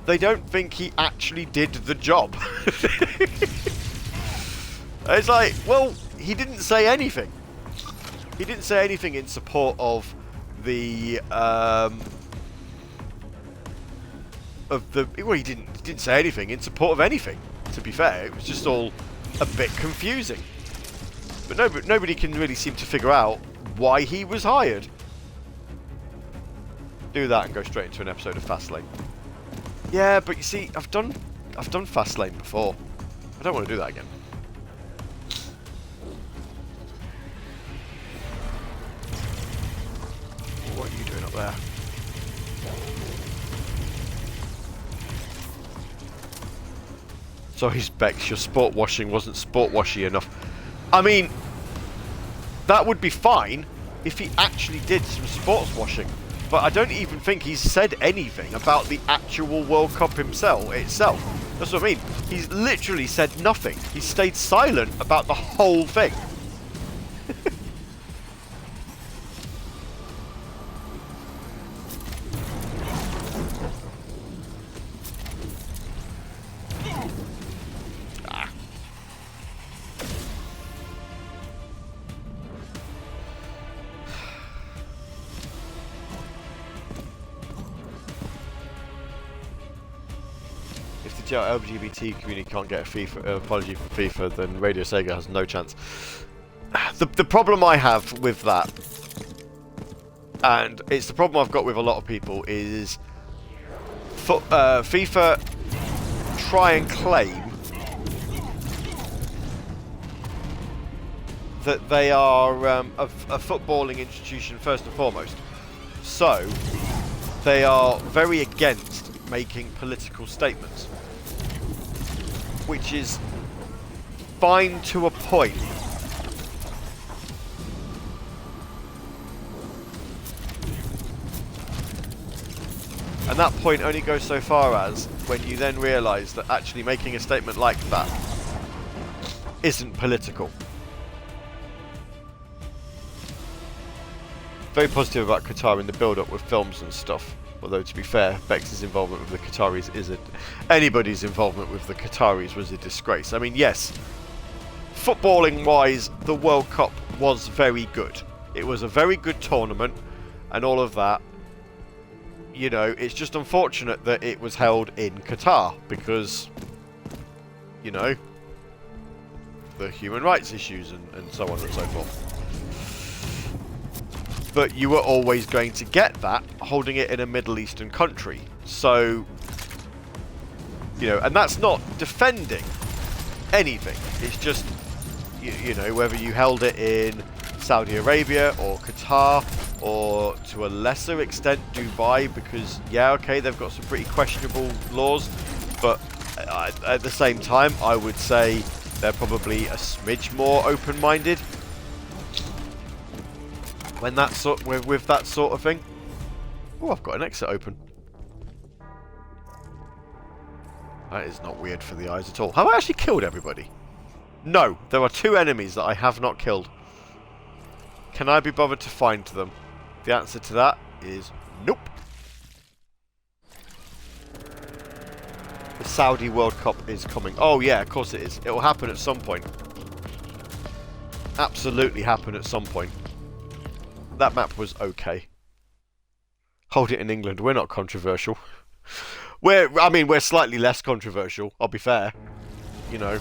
they don't think he actually did the job. It's like, well, he didn't say anything. He didn't say anything in support of the well, he didn't say anything in support of anything, to be fair. It was just all a bit confusing. But nobody can really seem to figure out why he was hired. Do that and go straight into an episode of Fastlane. Yeah, but you see, I've done Fastlane before. I don't want to do that again. What are you doing up there? Sorry, Bex, your sport washing wasn't sport washy enough. I mean, that would be fine if he actually did some sports washing. But I don't even think he's said anything about the actual World Cup itself. That's what I mean. He's literally said nothing. He stayed silent about the whole thing. LGBT community can't get a FIFA, apology from FIFA, then Radio Sega has no chance. The problem I have with that, and it's the problem I've got with a lot of people, is FIFA try and claim that they are a footballing institution first and foremost. So, they are very against making political statements. Which is fine to a point. And that point only goes so far as when you then realise that actually making a statement like that isn't political. Very positive about Qatar in the build-up with films and stuff. Although, to be fair, Bex's involvement with the Qataris isn't... Anybody's involvement with the Qataris was a disgrace. I mean, yes, footballing-wise, the World Cup was very good. It was a very good tournament, and all of that. You know, it's just unfortunate that it was held in Qatar, because, you know, the human rights issues and so on and so forth. But you were always going to get that holding it in a Middle Eastern country. So, you know, and that's not defending anything. It's just, you know, whether you held it in Saudi Arabia or Qatar or to a lesser extent Dubai, because, yeah, okay, they've got some pretty questionable laws. But at the same time, I would say they're probably a smidge more open-minded. When that with that sort of thing. Oh, I've got an exit open. That is not weird for the eyes at all. Have I actually killed everybody? No, there are 2 enemies that I have not killed. Can I be bothered to find them? The answer to that is nope. The Saudi World Cup is coming. Oh yeah, of course it is. It will happen at some point. Absolutely happen at some point. That map was okay. Hold it in England. We're not controversial. I mean, we're slightly less controversial. I'll be fair. You know.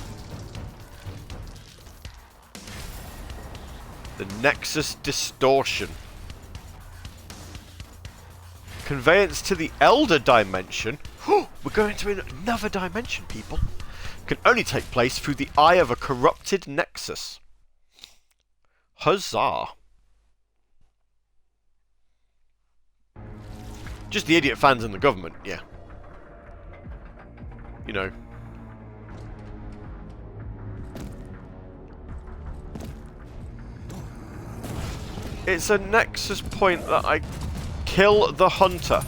The Nexus Distortion. Conveyance to the Elder Dimension. We're going to another dimension, people. Can only take place through the eye of a corrupted Nexus. Huzzah. Just the idiot fans and the government, yeah. You know. It's a Nexus point that I kill the hunter.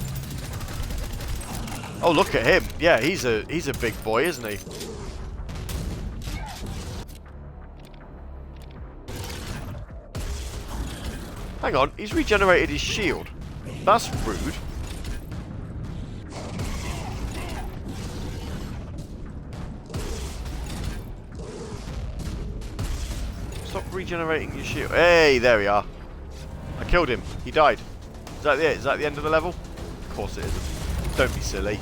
Oh, look at him. Yeah, he's a big boy, isn't he? Hang on, he's regenerated his shield. That's rude. Stop regenerating your shield. Hey, there we are. I killed him. He died. Is that it? Is that the end of the level? Of course it isn't. Don't be silly.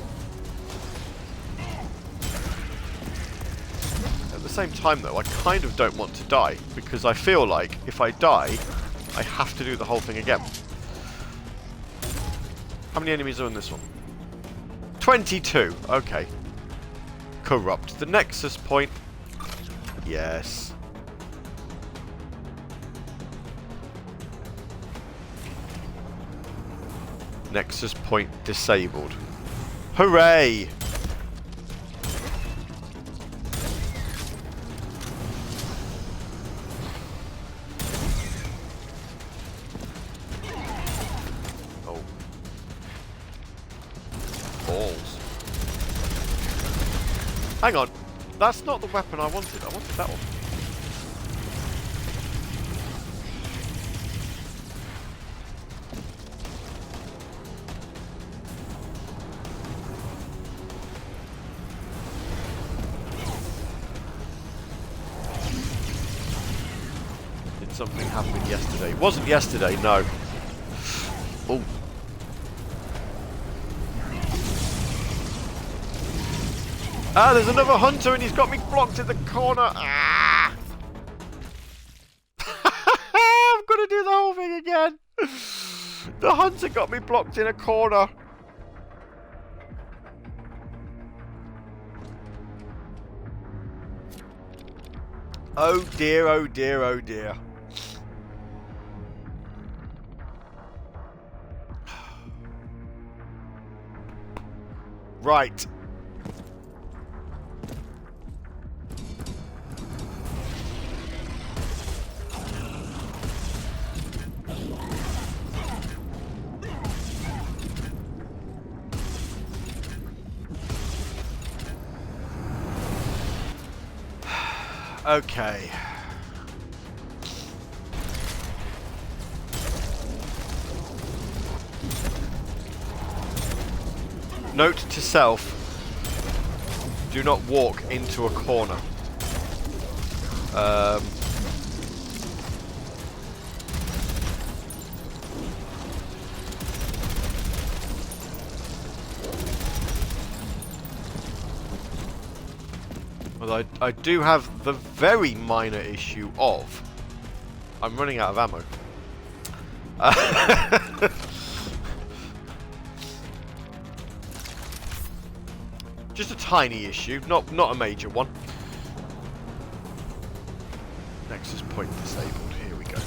At the same time, though, I kind of don't want to die, because I feel like if I die, I have to do the whole thing again. How many enemies are in this one? 22. Okay. Corrupt the Nexus point. Yes. Nexus point disabled. Hooray! Hang on. That's not the weapon I wanted. I wanted that one. Did something happen yesterday? It wasn't yesterday, no. Oh. Ah, there's another hunter and he's got me blocked in the corner. Ah! I'm gonna do the whole thing again. The hunter got me blocked in a corner. Oh dear, oh dear, oh dear. Right. Okay. Note to self, do not walk into a corner. Well, I do have the very minor issue of I'm running out of ammo. Just a tiny issue, not a major one. Nexus point disabled. Here we go.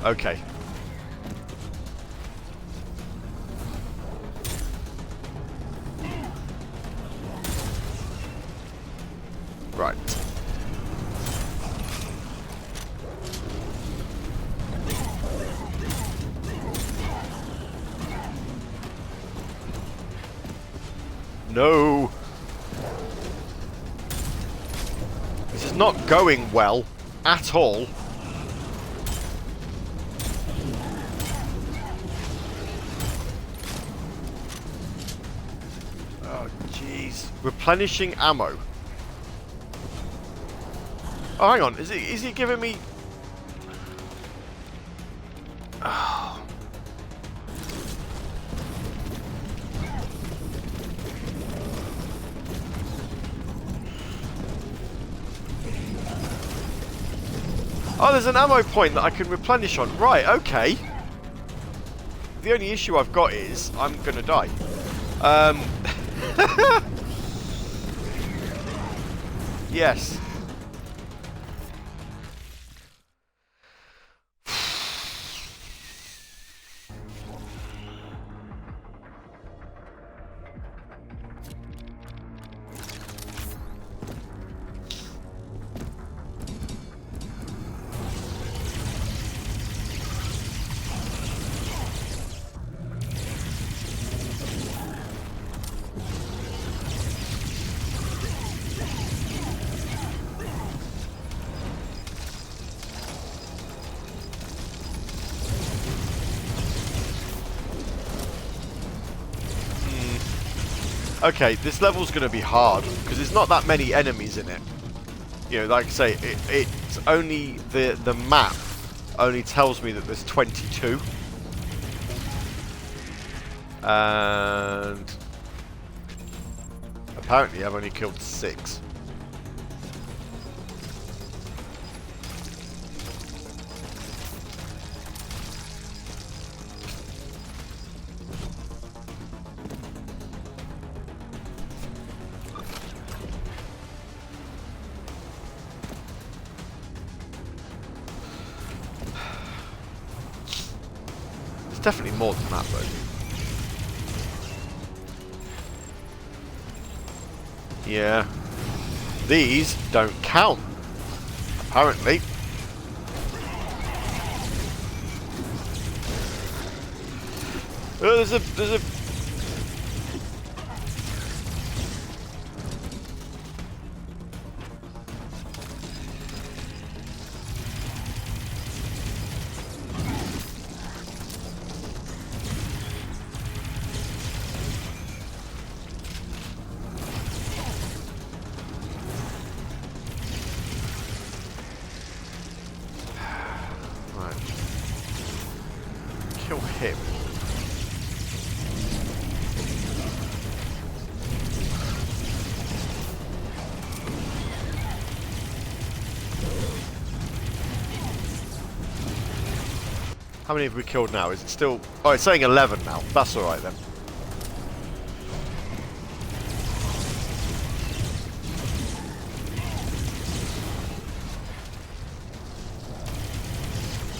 Okay. Right. No. This is not going well at all. Oh, jeez. Replenishing ammo. Oh, hang on. Is he giving me... Oh. Oh, there's an ammo point that I can replenish on. Right, okay. The only issue I've got is I'm gonna die. Yes. Okay, this level's going to be hard, because there's not that many enemies in it. You know, like I say, it's only... The map only tells me that there's 22. And apparently I've only killed 6. It's definitely more than that though. Yeah. These don't count, apparently. There's a kill him. How many have we killed now? Is it still... Oh, it's saying 11 now. That's alright then.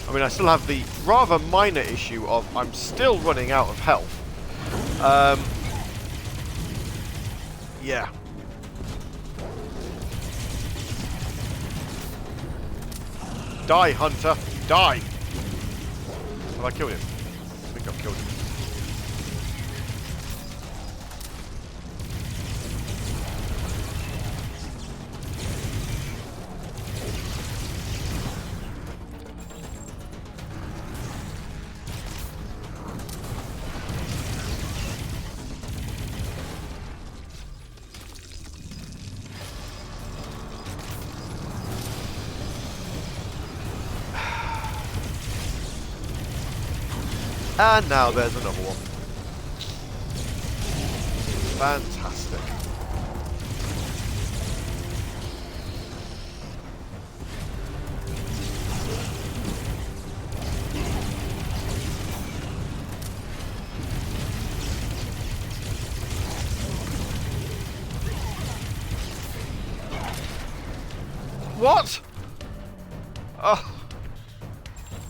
I mean, I still have the rather minor issue of I'm still running out of health. Yeah. Die, Hunter. Die! Have I killed him? I think I've killed him. And now there's another one. Fantastic. What? Oh.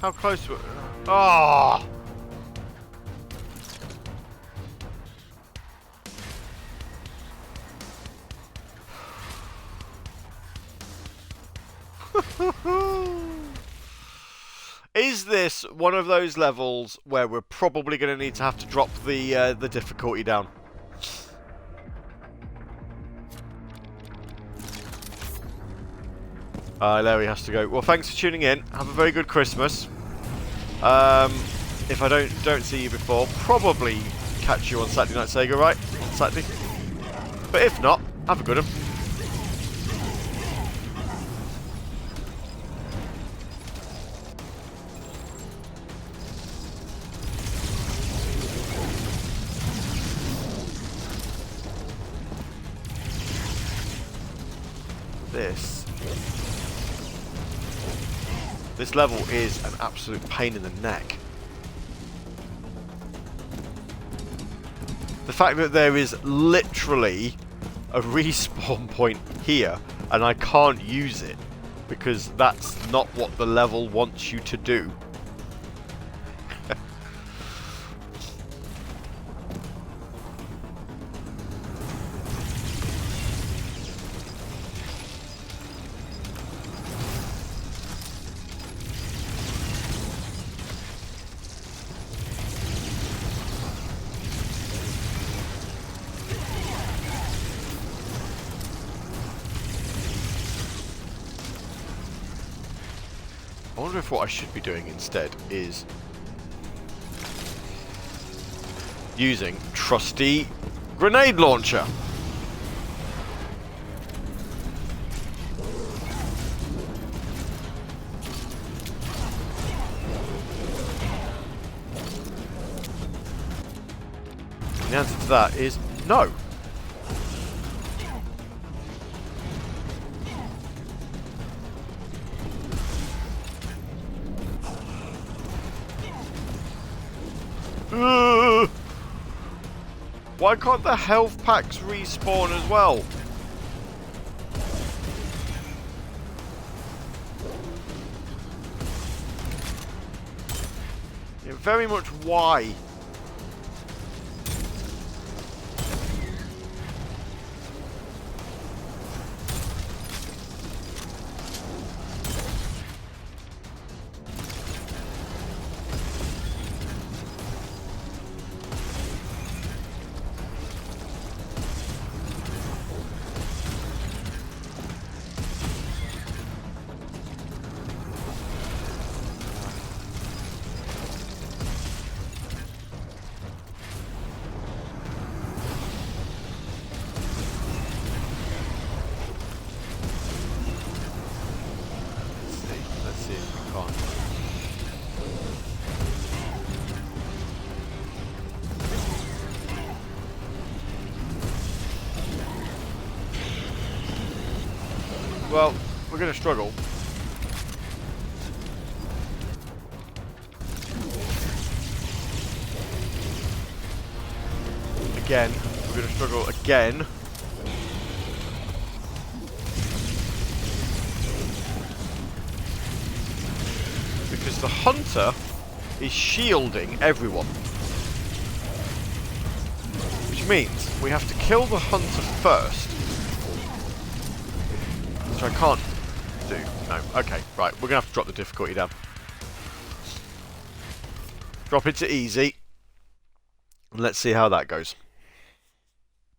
How close were... Oh. Is this one of those levels where we're probably going to need to have to drop the difficulty down? There he has to go. Well, thanks for tuning in. Have a very good Christmas. If I don't see you before, probably catch you on Saturday Night Sega, right? On Saturday. But if not, have a good one. This level is an absolute pain in the neck. The fact that there is literally a respawn point here and I can't use it because that's not what the level wants you to do. I wonder if what I should be doing instead is using trusty grenade launcher. The answer to that is no. Why can't the health packs respawn as well? Yeah, very much why. Well, we're going to struggle. Again, we're going to struggle again. Because the hunter is shielding everyone. Which means we have to kill the hunter first. Which I can't do. No. Okay, right. We're going to have to drop the difficulty down. Drop it to easy. And let's see how that goes.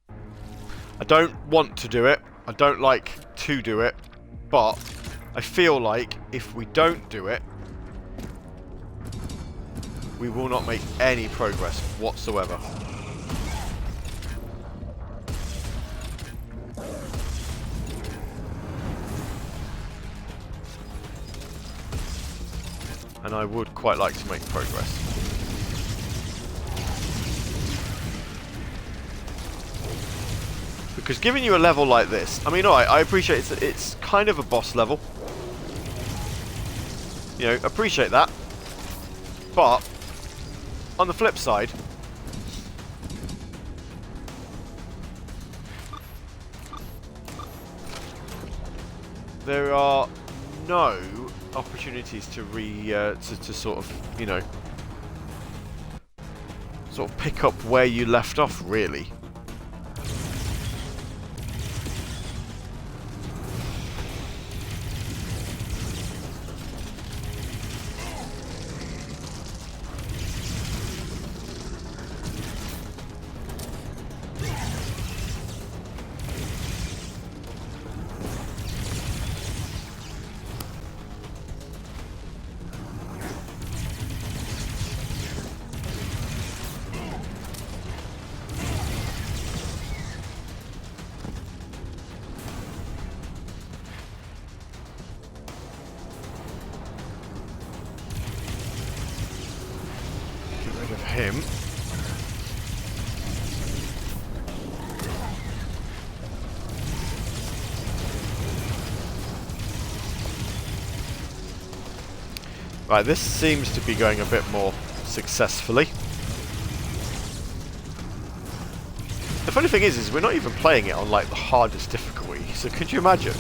I don't want to do it. I don't like to do it. But I feel like if we don't do it, we will not make any progress whatsoever. And I would quite like to make progress. Because giving you a level like this, I mean, alright, I appreciate it's kind of a boss level. You know, appreciate that. But, on the flip side, there are no opportunities to to sort of, you know, sort of pick up where you left off, really. Him. Right, this seems to be going a bit more successfully. The funny thing is we're not even playing it on like the hardest difficulty, so could you imagine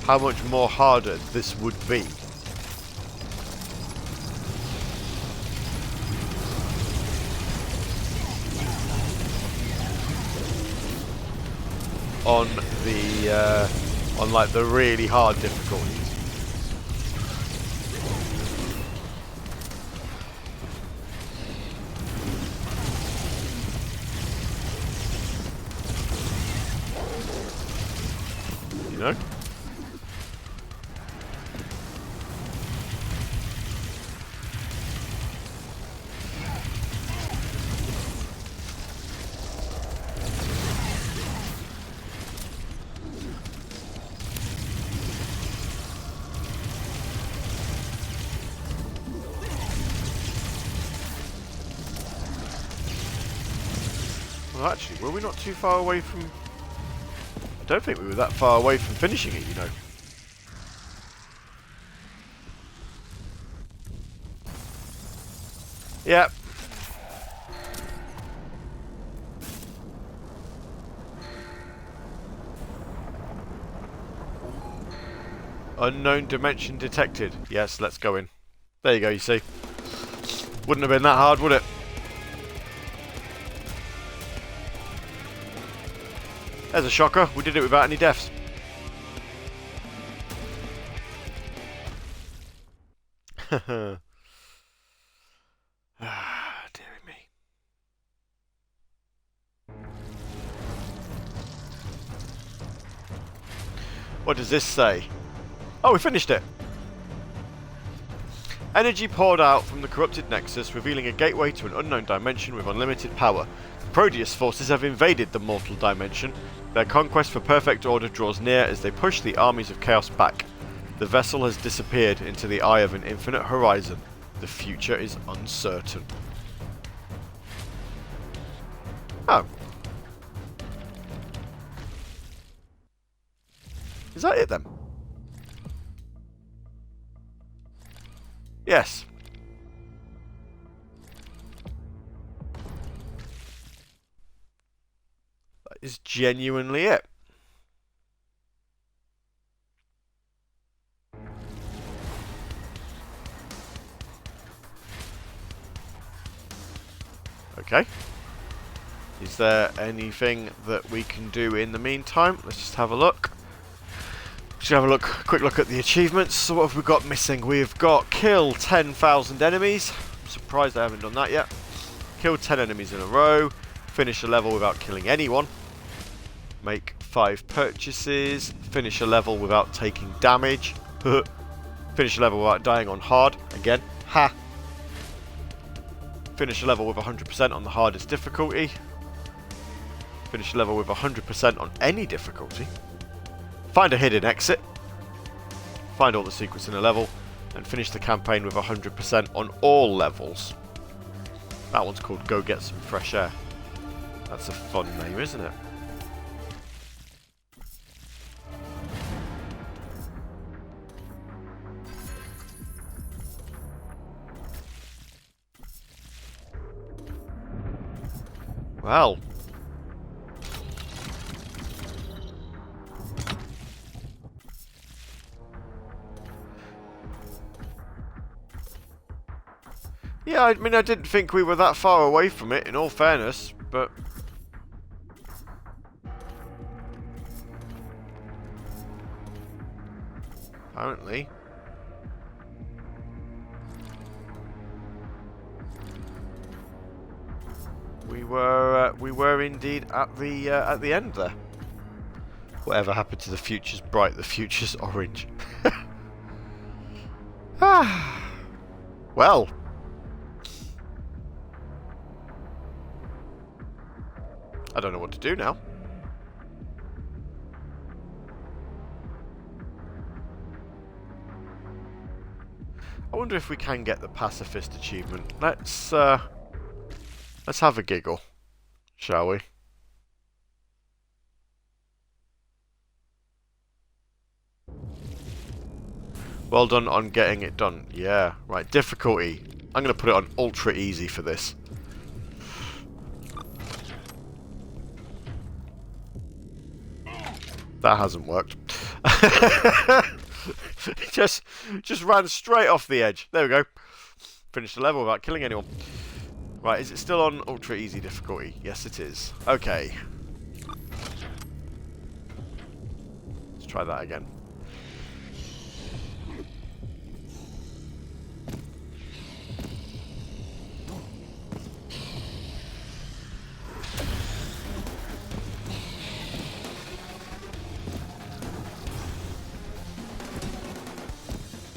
how much more harder this would be? On the on like the really hard difficulties. You know? Well, actually, were we not too far away from... I don't think we were that far away from finishing it, you know. Yep. Unknown dimension detected. Yes, let's go in. There you go, you see. Wouldn't have been that hard, would it? There's a shocker. We did it without any deaths. Ah, dearie me. What does this say? Oh, we finished it. Energy poured out from the corrupted nexus, revealing a gateway to an unknown dimension with unlimited power. The Prodeus forces have invaded the mortal dimension. Their conquest for perfect order draws near as they push the armies of chaos back. The vessel has disappeared into the eye of an infinite horizon. The future is uncertain. Oh. Is that it then? Yes. That is genuinely it. Okay. Is there anything that we can do in the meantime? Let's just have a look. Just have a quick look at the achievements. So what have we got missing? We've got kill 10,000 enemies. I'm surprised I haven't done that yet. Kill 10 enemies in a row. Finish a level without killing anyone. Make 5 purchases. Finish a level without taking damage. Finish a level without dying on hard. Again. Ha! Finish a level with 100% on the hardest difficulty. Finish a level with 100% on any difficulty. Find a hidden exit. Find all the secrets in a level. And finish the campaign with 100% on all levels. That one's called Go Get Some Fresh Air. That's a fun name, isn't it? Well. Yeah, I mean, I didn't think we were that far away from it, in all fairness, but... apparently. We were indeed at the end there. Whatever happened to the future's bright, the future's orange. Ah. Well. I don't know what to do now. I wonder if we can get the pacifist achievement. Let's have a giggle, shall we? Well done on getting it done. Yeah, right. Difficulty. I'm going to put it on ultra easy for this. That hasn't worked. just ran straight off the edge. There we go. Finished the level without killing anyone. Right, is it still on ultra easy difficulty? Yes, it is. Okay. Let's try that again.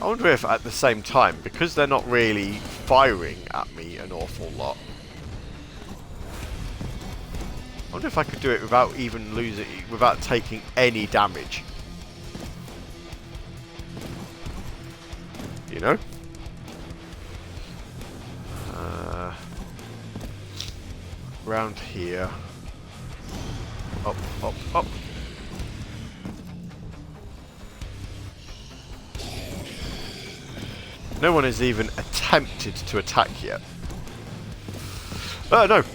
I wonder if at the same time, because they're not really firing at me an awful lot, I wonder if I could do it without even losing, without taking any damage. You know? Around here. Up, up, up. No one has even attempted to attack yet. No. Right,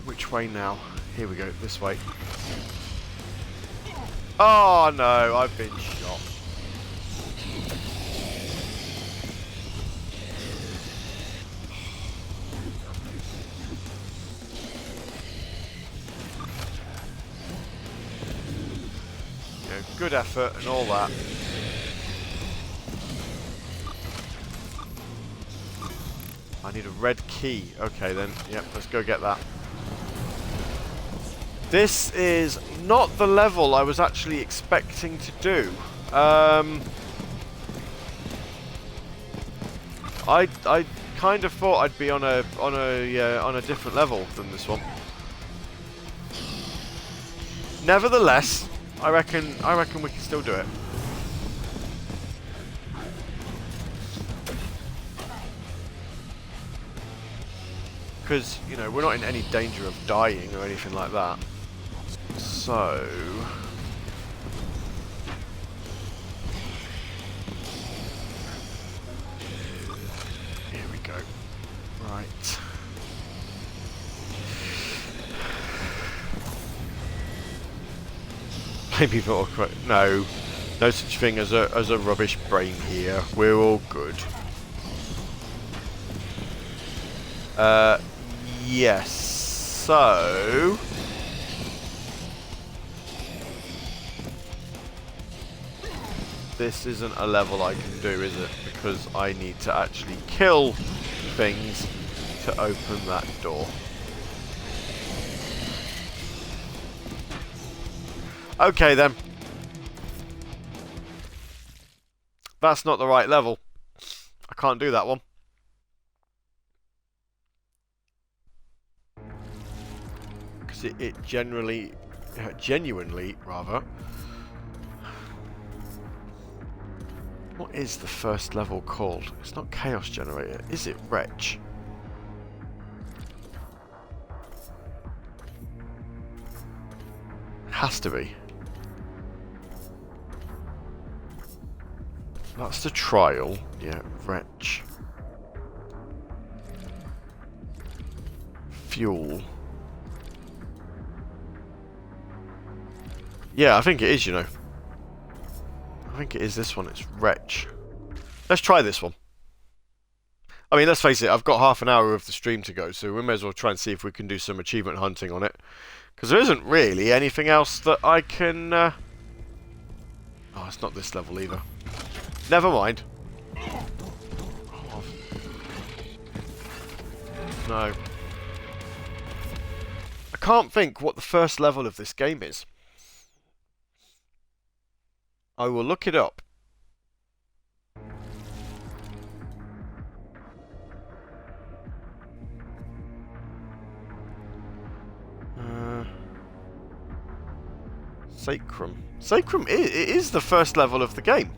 which way now? Here we go, this way. Oh no, I've been shot. Yeah, good effort and all that. I need a red key. Okay then, yep, let's go get that. This is not the level I was actually expecting to do. I kind of thought I'd be on a different level than this one. Nevertheless, I reckon we can still do it. Because, you know, we're not in any danger of dying or anything like that. So... here we go. Right. Maybe not quite... no. No such thing as a rubbish brain here. We're all good. Yes. So... this isn't a level I can do, is it? Because I need to actually kill things to open that door. Okay then. That's not the right level. I can't do that one. Because it genuinely rather. What is the first level called? It's not Chaos Generator, is it? Wretch. Has to be. That's the trial. Yeah, Wretch. Fuel. Yeah, I think it is, you know. I think it is this one. It's Wretch. Let's try this one. I mean, let's face it, I've got half an hour of the stream to go, so we may as well try and see if we can do some achievement hunting on it. Because there isn't really anything else that I can... oh, it's not this level either. Never mind. Oh. No. I can't think what the first level of this game is. I will look it up. Sacrum. Sacrum is the first level of the game.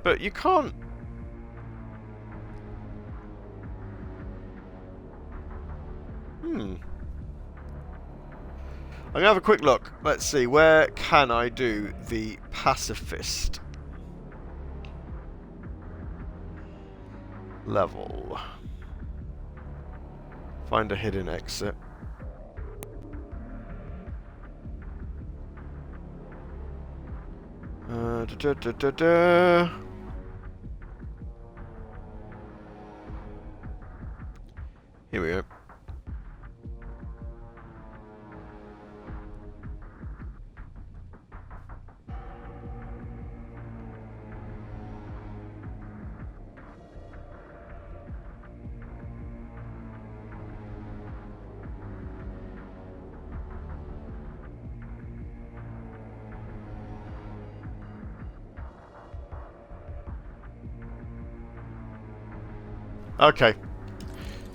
But you can't... I'm going to have a quick look. Let's see, where can I do the pacifist level? Find a hidden exit. Here we go. Okay,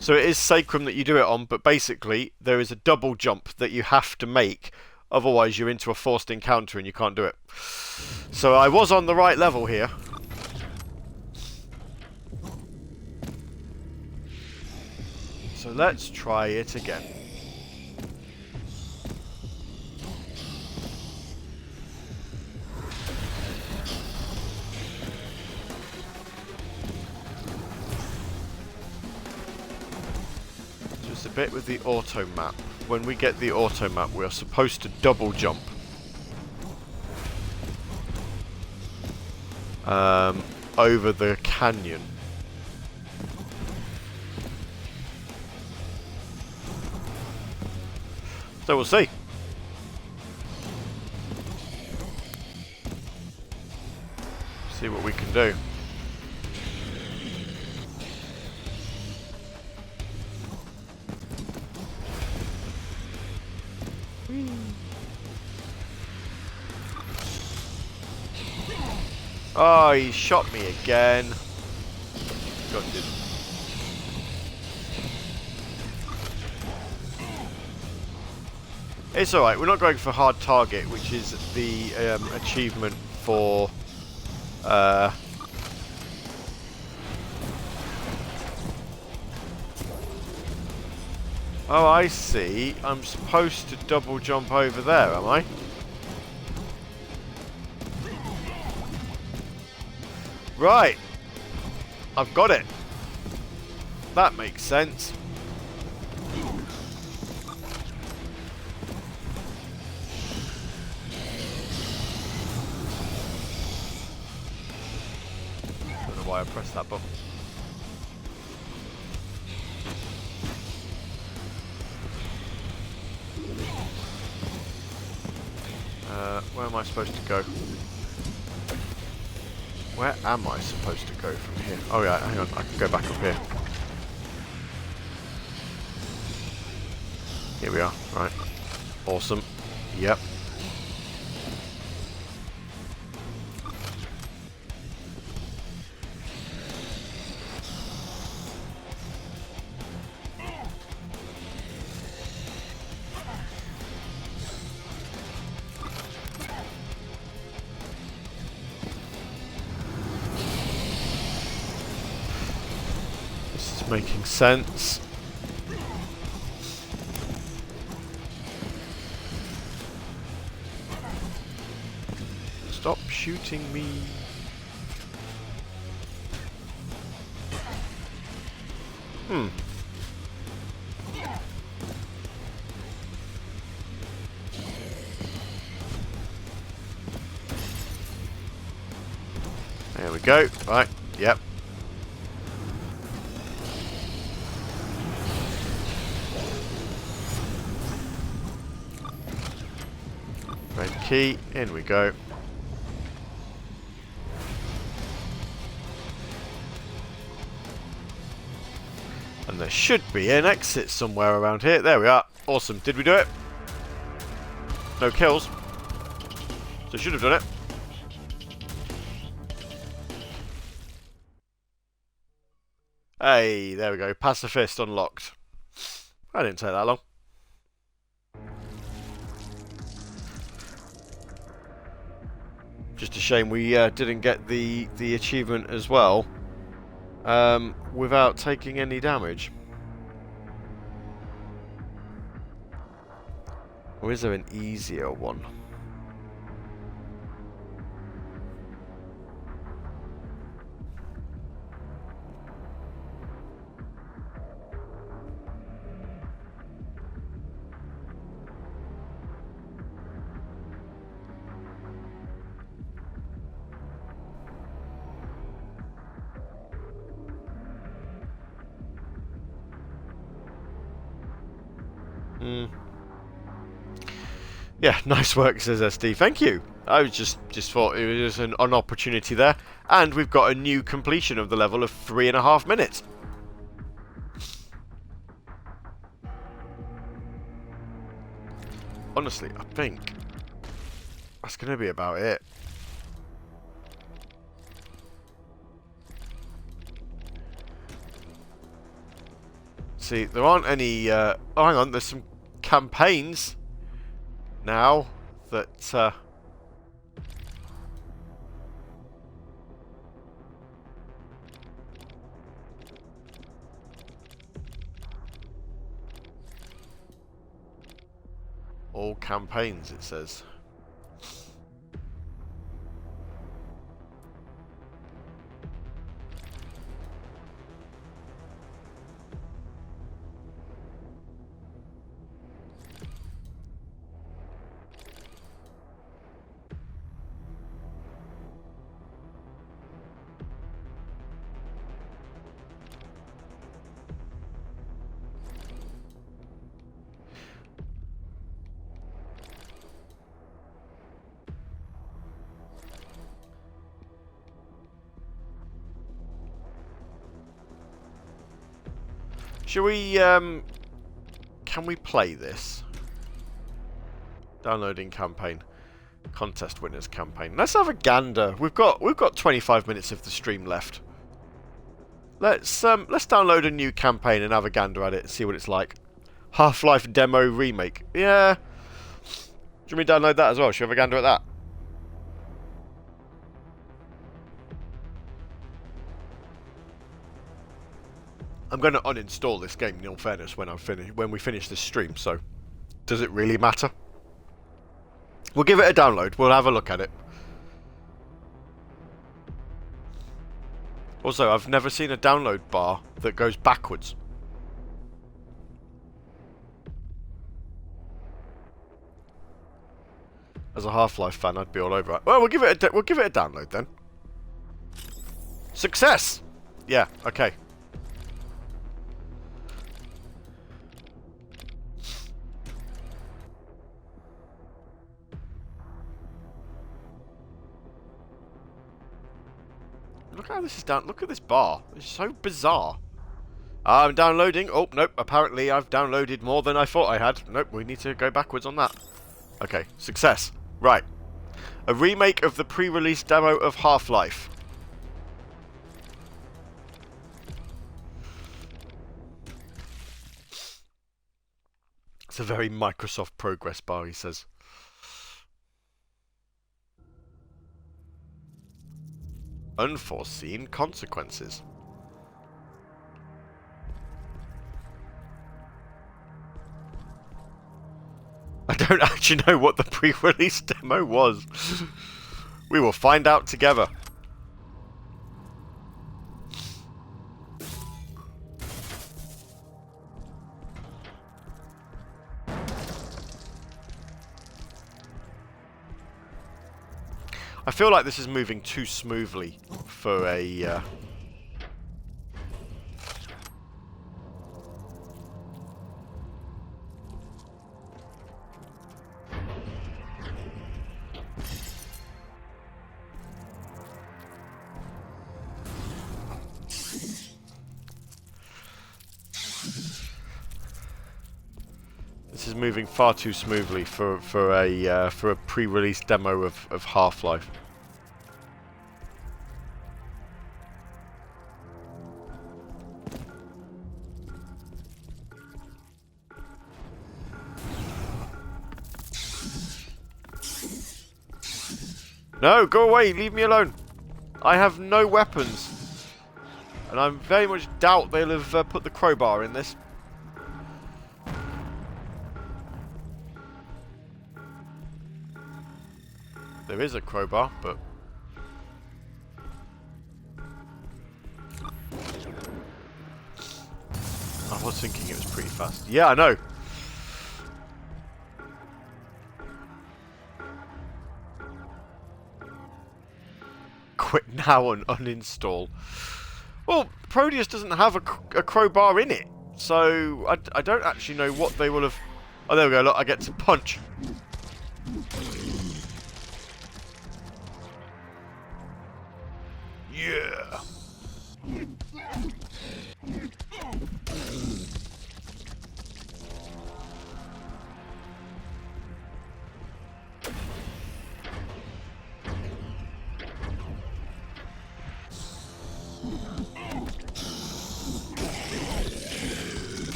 so it is Sacrum that you do it on, but basically there is a double jump that you have to make, otherwise you're into a forced encounter and you can't do it. So I was on the right level here. So let's try it again. Just a bit with the auto map. When we get the auto map, we are supposed to double jump. Over the canyon. So we'll see. See what we can do. Oh, he shot me again. God, did. It's alright, we're not going for hard target, which is the achievement for... Oh, I see. I'm supposed to double jump over there, am I? Right. I've got it. That makes sense. Don't know why I pressed that button. Where am I supposed to go? Where am I supposed to go from here? Oh yeah, hang on, I can go back up here. Here we are, right. Awesome. Yep. Making sense. Stop shooting me. There we go. Right. Yep. Red key, in we go. And there should be an exit somewhere around here. There we are. Awesome. Did we do it? No kills. So should have done it. Hey, there we go. Pacifist unlocked. That didn't take that long. Just a shame we didn't get the achievement as well without taking any damage. Or is there an easier one? Yeah, nice work, says SD. Thank you. I was just thought it was an opportunity there, and we've got a new completion of the level of 3.5 minutes. Honestly, I think that's going to be about it. See, there aren't any... oh, hang on, there's some campaigns now that... All campaigns, it says. Shall we, can we play this? Downloading campaign. Contest winners campaign. Let's have a gander. We've got 25 minutes of the stream left. Let's download a new campaign and have a gander at it and see what it's like. Half-Life demo remake. Yeah. Do you want me to download that as well? Should we have a gander at that? I'm going to uninstall this game, in all fairness, when we finish this stream, so does it really matter? We'll give it a download. We'll have a look at it. Also, I've never seen a download bar that goes backwards. As a Half-Life fan, I'd be all over it. Well, we'll give it a download then. Success! Yeah, okay. Look how this is down. Look at this bar. It's so bizarre. I'm downloading. Oh, nope. Apparently I've downloaded more than I thought I had. Nope, we need to go backwards on that. Okay, success. Right. A remake of the pre-release demo of Half-Life. It's a very Microsoft progress bar, he says. Unforeseen consequences. I don't actually know what the pre-release demo was. We will find out together. I feel like this is moving too smoothly for a... This is moving far too smoothly for a pre-release demo of Half-Life. No, go away, leave me alone. I have no weapons. And I very much doubt they'll have put the crowbar in this. There is a crowbar, but... I was thinking it was pretty fast. Yeah, I know. Quit now and uninstall. Well, Prodeus doesn't have a crowbar in it, so I don't actually know what they will have... Oh, there we go, look, I get to punch. Yeah.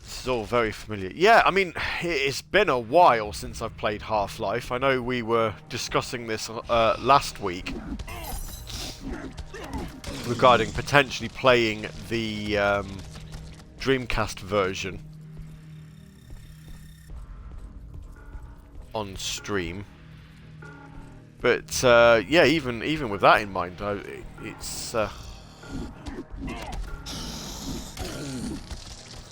This is all very familiar. Yeah, I mean, it's been a while since I've played Half-Life. I know we were discussing this last week regarding potentially playing the Dreamcast version on stream. But yeah, even with that in mind, it's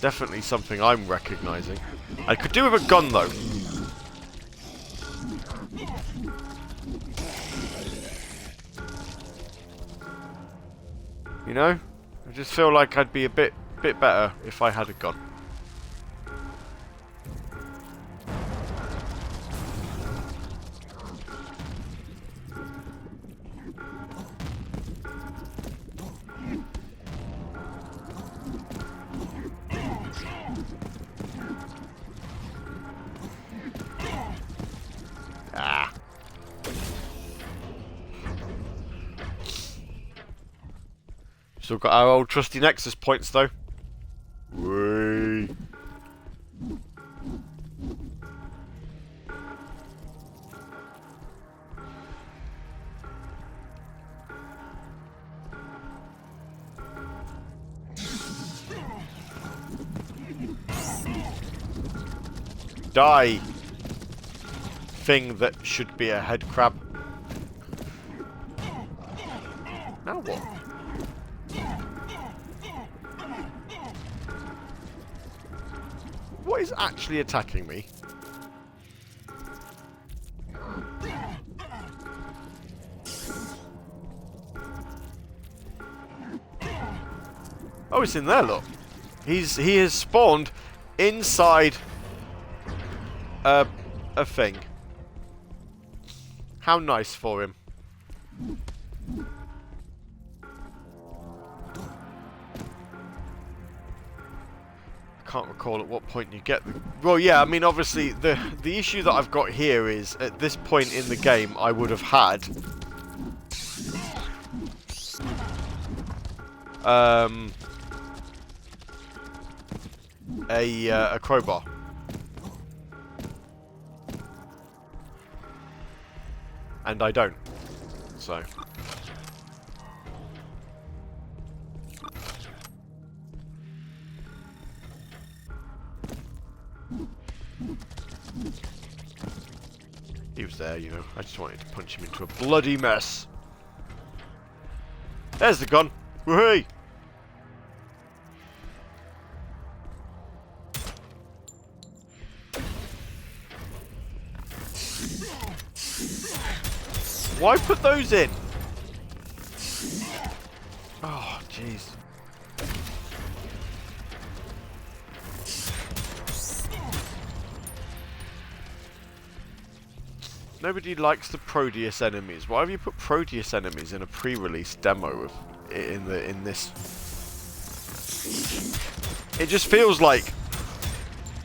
definitely something I'm recognising. I could do with a gun though. You know, I just feel like I'd be a bit better if I had a gun. Ah. Still got our old trusty Nexus points though. Whee. Die! Thing that should be a head crab. Now what? What is actually attacking me? Oh, it's in there, look. He has spawned inside a thing. How nice for him. I can't recall at what point you get the... Well, yeah, I mean, obviously, the issue that I've got here is, at this point in the game, I would have had... a crowbar. And I don't. So... He was there, you know. I just wanted to punch him into a bloody mess. There's the gun. Woohoo! Why put those in? Oh, jeez. Nobody likes the Prodeus enemies. Why have you put Prodeus enemies in a pre-release demo of in this? It just feels like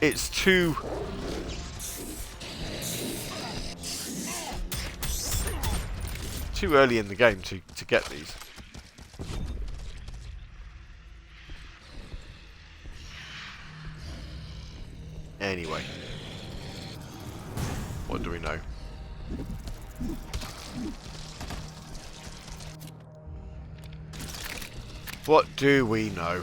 it's too early in the game to get these. Anyway, what do we know? What do we know?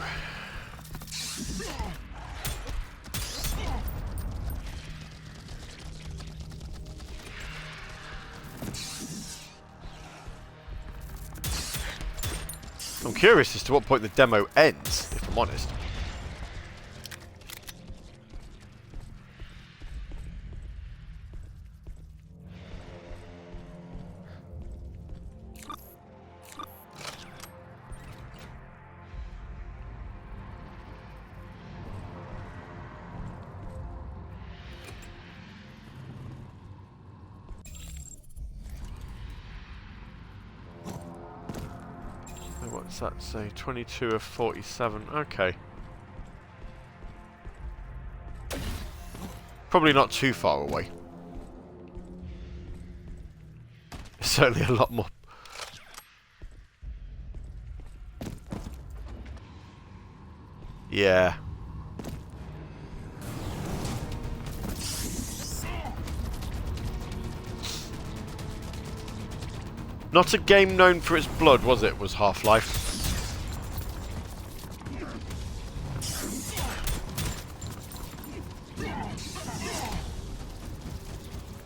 I'm curious as to what point the demo ends, if I'm honest. What's that say? 22 of 47. Okay. Probably not too far away. Certainly a lot more. Yeah. Not a game known for its blood, was it? Was Half-Life?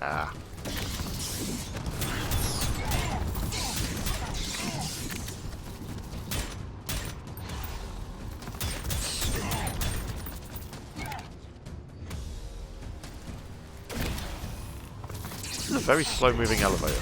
Ah. This is a very slow-moving elevator.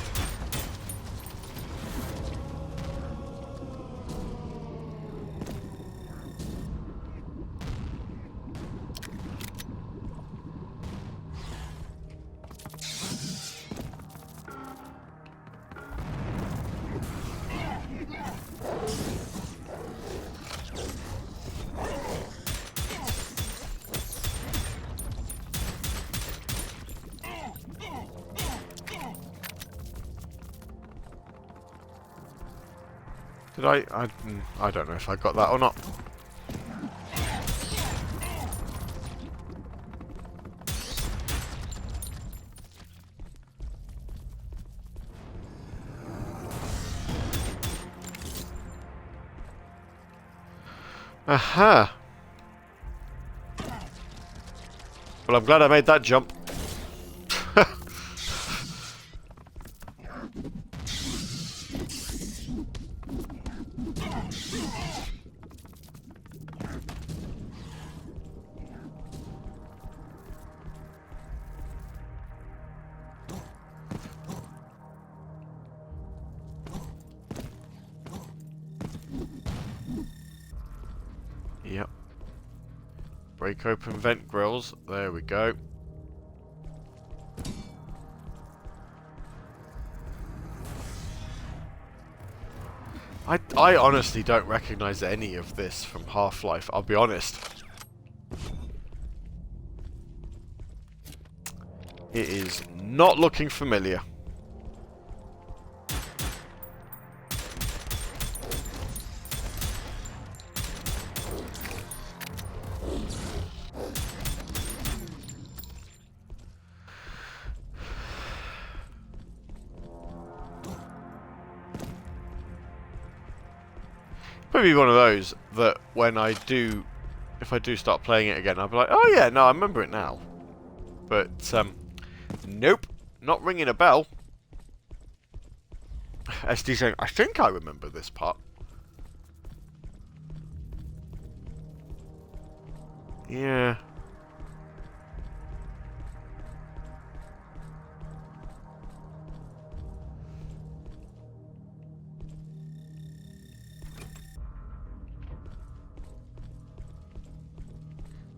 Did I don't know if I got that or not. Aha! Well, I'm glad I made that jump. Yep. Break open vent grills. There we go. I honestly don't recognize any of this from Half-Life, I'll be honest. It is not looking familiar. Probably one of those that when I do, if I do start playing it again, I'll be like, oh yeah, no, I remember it now. But, nope, not ringing a bell. SD saying, I think I remember this part. Yeah.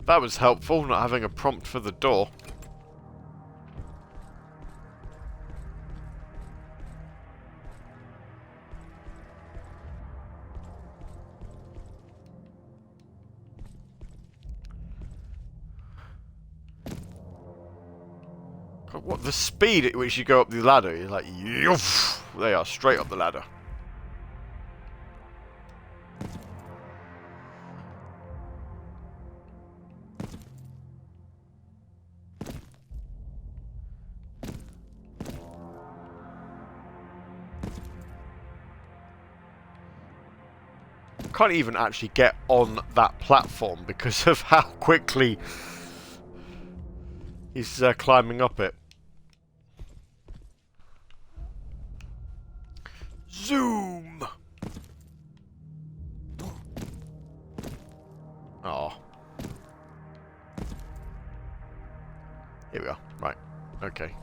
That was helpful, not having a prompt for the door. God, what the speed at which you go up the ladder is like, yoof, they are straight up the ladder. Can't even actually get on that platform because of how quickly he's climbing up it. Zoom! Oh. Here we are. Right. Okay.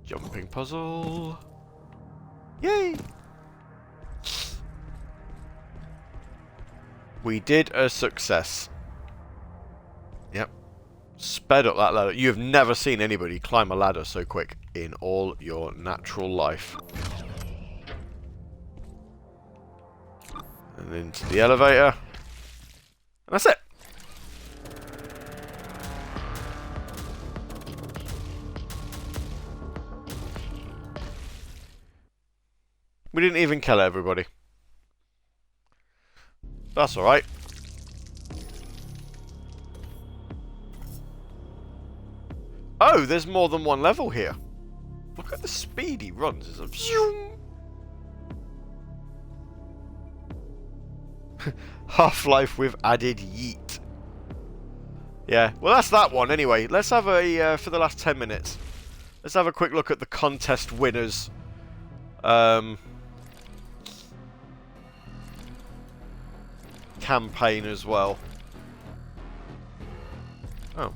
Jumping puzzle. Yay! We did a success. Yep. Sped up that ladder. You have never seen anybody climb a ladder so quick in all your natural life. And into the elevator. And that's it. We didn't even kill everybody. That's alright. Oh, there's more than one level here. Look at the speed he runs. It's a zoom. Half-Life with added yeet. Yeah, well that's that one anyway. Let's have a, for the last 10 minutes, let's have a quick look at the contest winners. Campaign as well. Oh.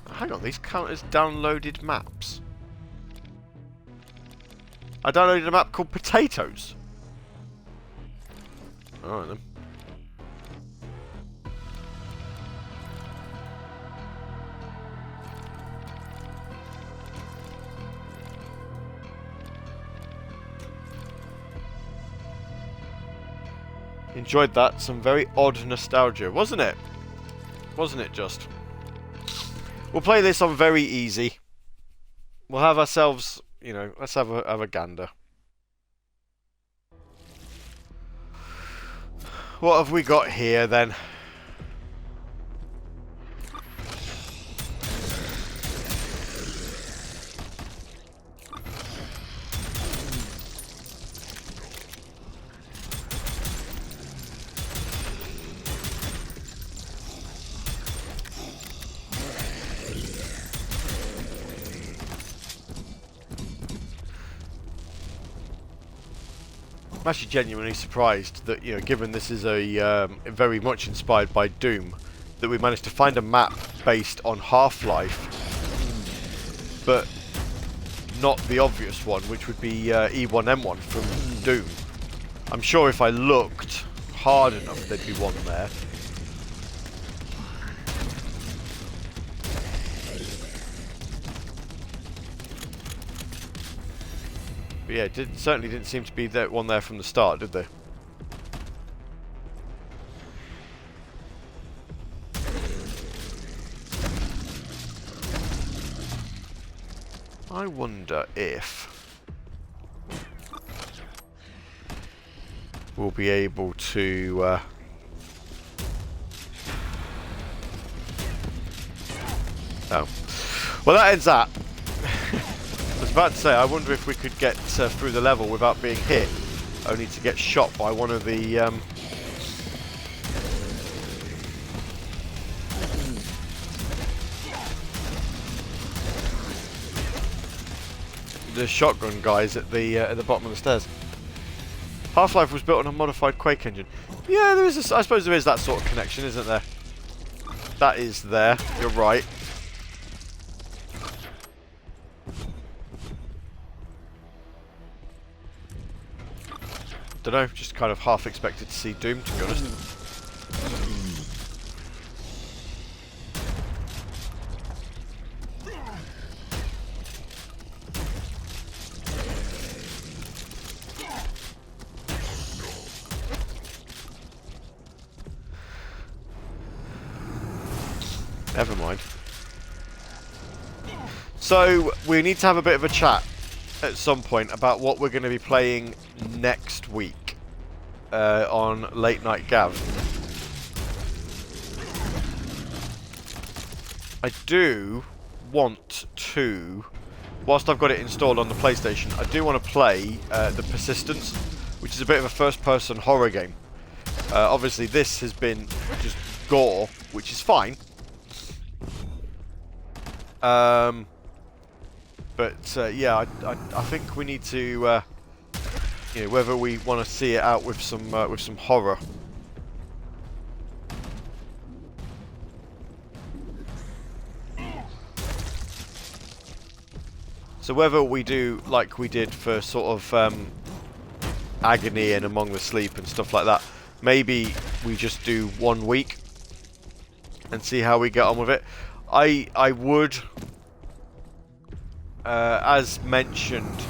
Hang on, these count as downloaded maps. I downloaded a map called Potatoes. Alright then. Enjoyed that. Some very odd nostalgia, wasn't it? Wasn't it just? We'll play this on very easy. We'll have ourselves, you know, let's have a gander. What have we got here then? I'm actually genuinely surprised that, you know, given this is a very much inspired by Doom, that we managed to find a map based on Half-Life, but not the obvious one, which would be E1M1 from Doom. I'm sure if I looked hard enough, there'd be one there. But yeah, it certainly didn't seem to be that one there from the start, did they? I wonder if we'll be able to oh. Well, that ends that. I was about to say, I wonder if we could get through the level without being hit, only to get shot by one of the shotgun guys at the bottom of the stairs. Half-Life was built on a modified Quake engine. Yeah, there is. I suppose there is that sort of connection, isn't there? That is there. You're right. Don't know, just kind of half expected to see Doom, to be honest. Never mind. So, we need to have a bit of a chat at some point about what we're going to be playing next week on Late Night Gav. I do want to, whilst I've got it installed on the PlayStation, I do want to play The Persistence, which is a bit of a first-person horror game. Obviously this has been just gore, which is fine. But yeah, I think we need to, you know, whether we want to see it out with some horror. So whether we do like we did for sort of Agony and Among the Sleep and stuff like that, maybe we just do 1 week and see how we get on with it. I would. As mentioned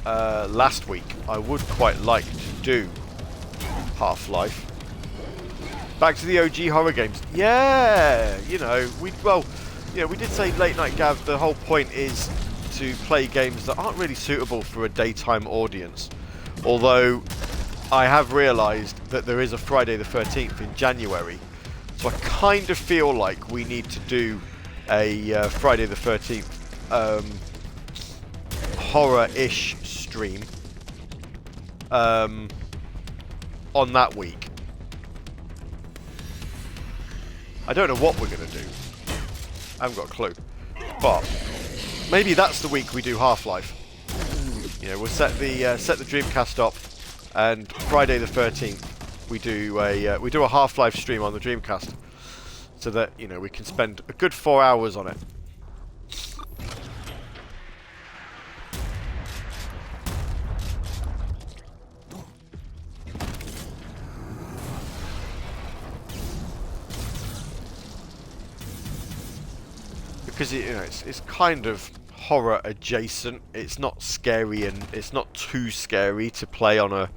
last week, I would quite like to do Half-Life. Back to the OG horror games. Yeah, you know, we did say Late Night Gav. The whole point is to play games that aren't really suitable for a daytime audience. Although, I have realised that there is a Friday the 13th in January. So I kind of feel like we need to do a Friday the 13th horror-ish stream on that week. I don't know what we're going to do. I haven't got a clue. But maybe that's the week we do Half-Life. You know, we'll set the Dreamcast up, and Friday the 13th we do a Half-Life stream on the Dreamcast, so that, you know, we can spend a good 4 hours on it. Because it's kind of horror adjacent. It's not scary, and it's not too scary to play on a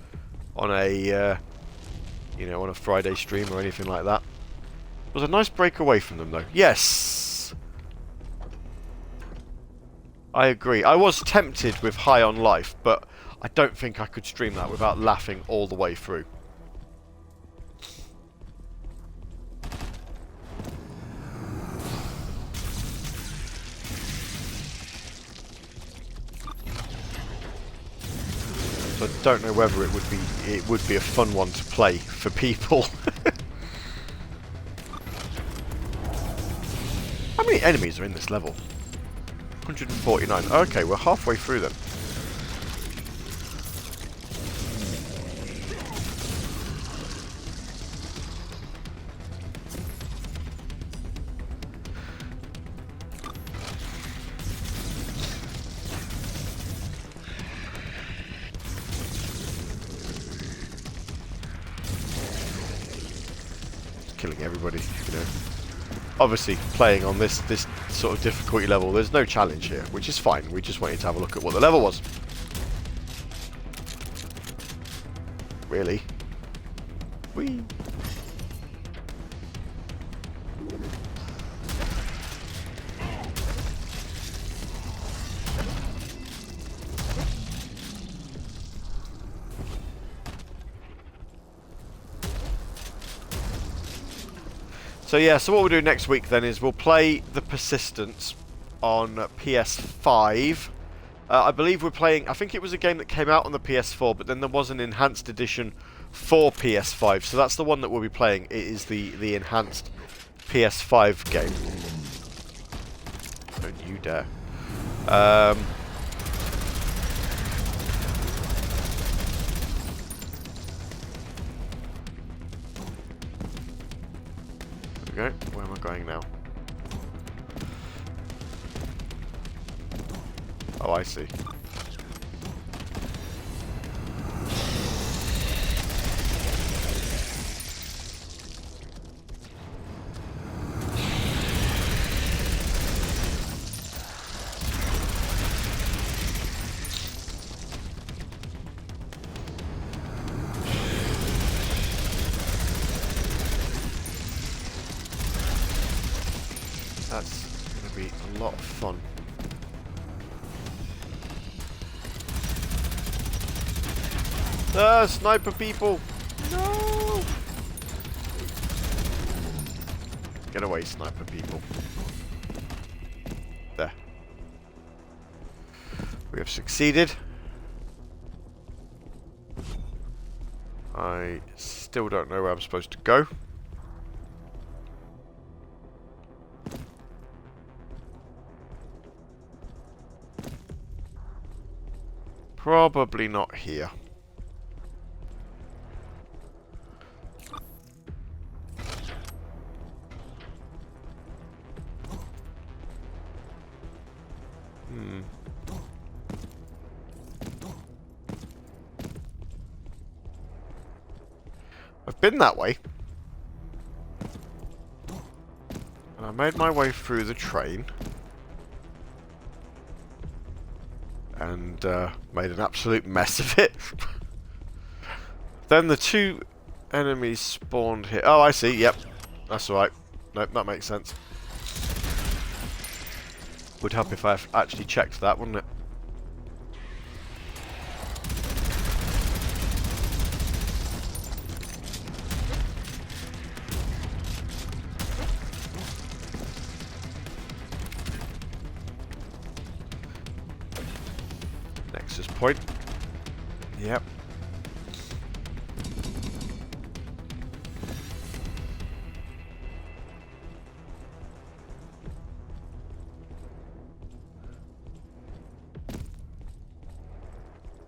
Friday stream or anything like that. It was a nice break away from them, though. Yes, I agree. I was tempted with High on Life, but I don't think I could stream that without laughing all the way through. So I don't know whether it would be a fun one to play for people. How many enemies are in this level? 149. Okay, we're halfway through them. Killing everybody, you know. Obviously, playing on this sort of difficulty level, there's no challenge here, which is fine. We just wanted to have a look at what the level was. Really? Whee! So yeah, so what we'll do next week then is we'll play The Persistence on PS5. I believe we're playing, I think it was a game that came out on the PS4, but then there was an enhanced edition for PS5. So that's the one that we'll be playing. It is the enhanced PS5 game. Don't you dare. Okay, where am I going now? Oh, I see. That's going to be a lot of fun. Sniper people! No! Get away, sniper people. There. We have succeeded. I still don't know where I'm supposed to go. Probably not here. I've been that way. And I made my way through the train. And made an absolute mess of it. Then the two enemies spawned here. Oh, I see. Yep. That's alright. Nope, that makes sense. Would help if I actually checked that, wouldn't it? Nexus point. Yep.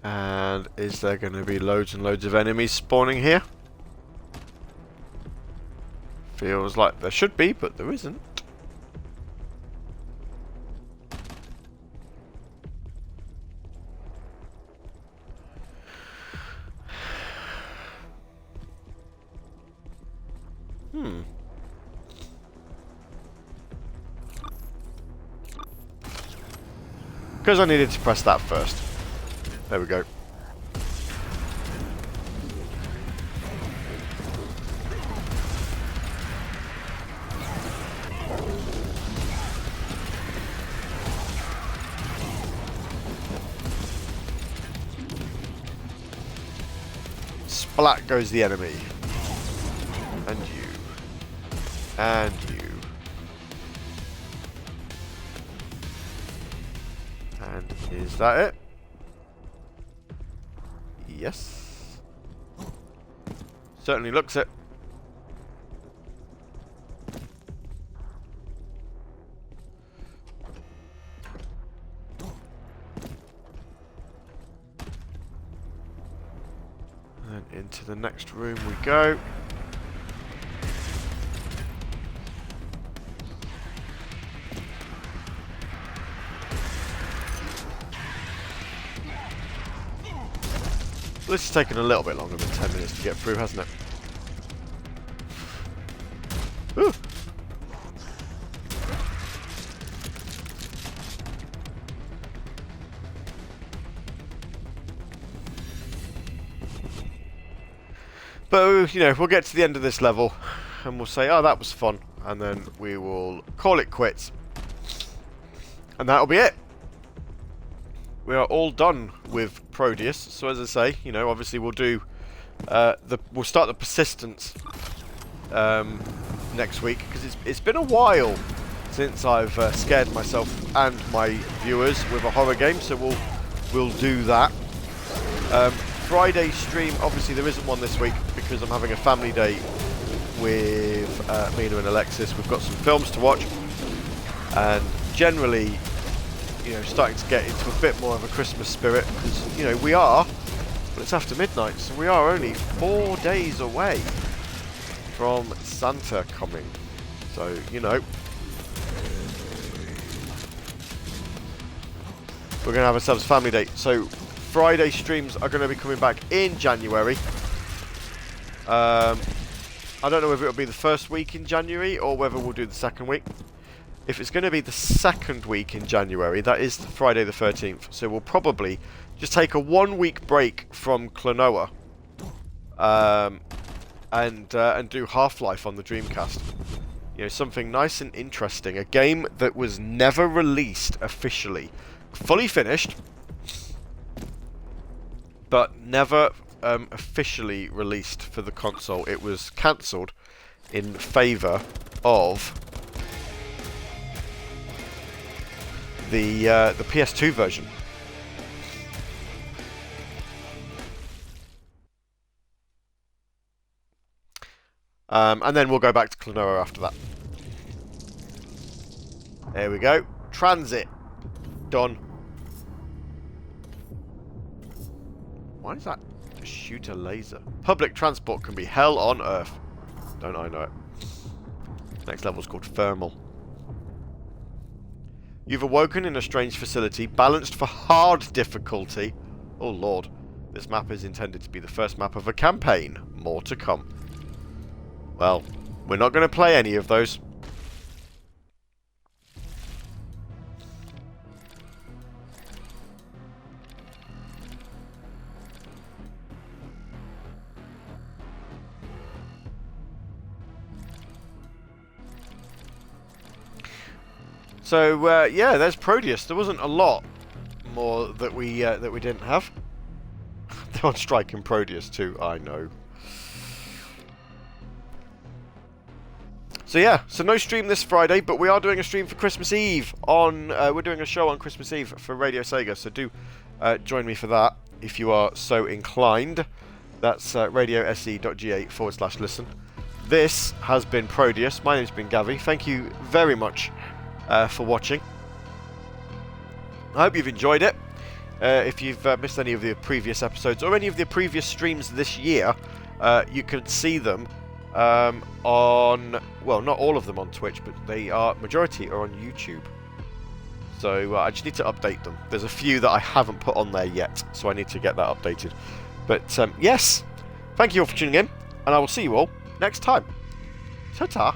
And is there going to be loads and loads of enemies spawning here? Feels like there should be, but there isn't. Because I needed to press that first. There we go. Splat goes the enemy. And you. And you. And is that it? Yes. Certainly looks it. And into the next room we go. This has taken a little bit longer than 10 minutes to get through, hasn't it? Ooh. But, you know, we'll get to the end of this level and we'll say, oh, that was fun. And then we will call it quits. And that'll be it. We are all done with Prodeus. So as I say, you know, obviously we'll do we'll start the persistence next week, because it's been a while since I've scared myself and my viewers with a horror game. So we'll do that. Friday stream, obviously there isn't one this week because I'm having a family day with Mina and Alexis. We've got some films to watch, and generally, you know, starting to get into a bit more of a Christmas spirit, because, you know, we are, but it's after midnight, so we are only 4 days away from Santa coming. So, you know, we're going to have ourselves a family day. So Friday streams are going to be coming back in January. I don't know whether it'll be the first week in January or whether we'll do the second week. If it's going to be the second week in January, that is Friday the 13th. So we'll probably just take a 1 week break from Klonoa, and do Half-Life on the Dreamcast. You know, something nice and interesting. A game that was never released officially, fully finished, but never officially released for the console. It was cancelled in favour of the PS2 version. And then we'll go back to Klonoa after that. There we go. Transit. Done. Why does that just shoot a laser? Public transport can be hell on earth. Don't I know it. Next level is called Thermal. You've awoken in a strange facility, balanced for hard difficulty. Oh lord. This map is intended to be the first map of a campaign. More to come. Well, we're not going to play any of those. So yeah, there's Prodeus. There wasn't a lot more that we didn't have. They're on strike in Prodeus too. I know. So yeah, so no stream this Friday, but we are doing a stream for Christmas Eve on. We're doing a show on Christmas Eve for Radio Sega. So do join me for that if you are so inclined. That's radiose.ga/listen. This has been Prodeus. My name's been Gavi. Thank you very much for watching. I hope you've enjoyed it. If you've missed any of the previous episodes or any of the previous streams this year, you can see them on, well, not all of them on Twitch, but majority are on YouTube. So I just need to update them. There's a few that I haven't put on there yet, so I need to get that updated. But yes, thank you all for tuning in, and I will see you all next time. Ta-ta.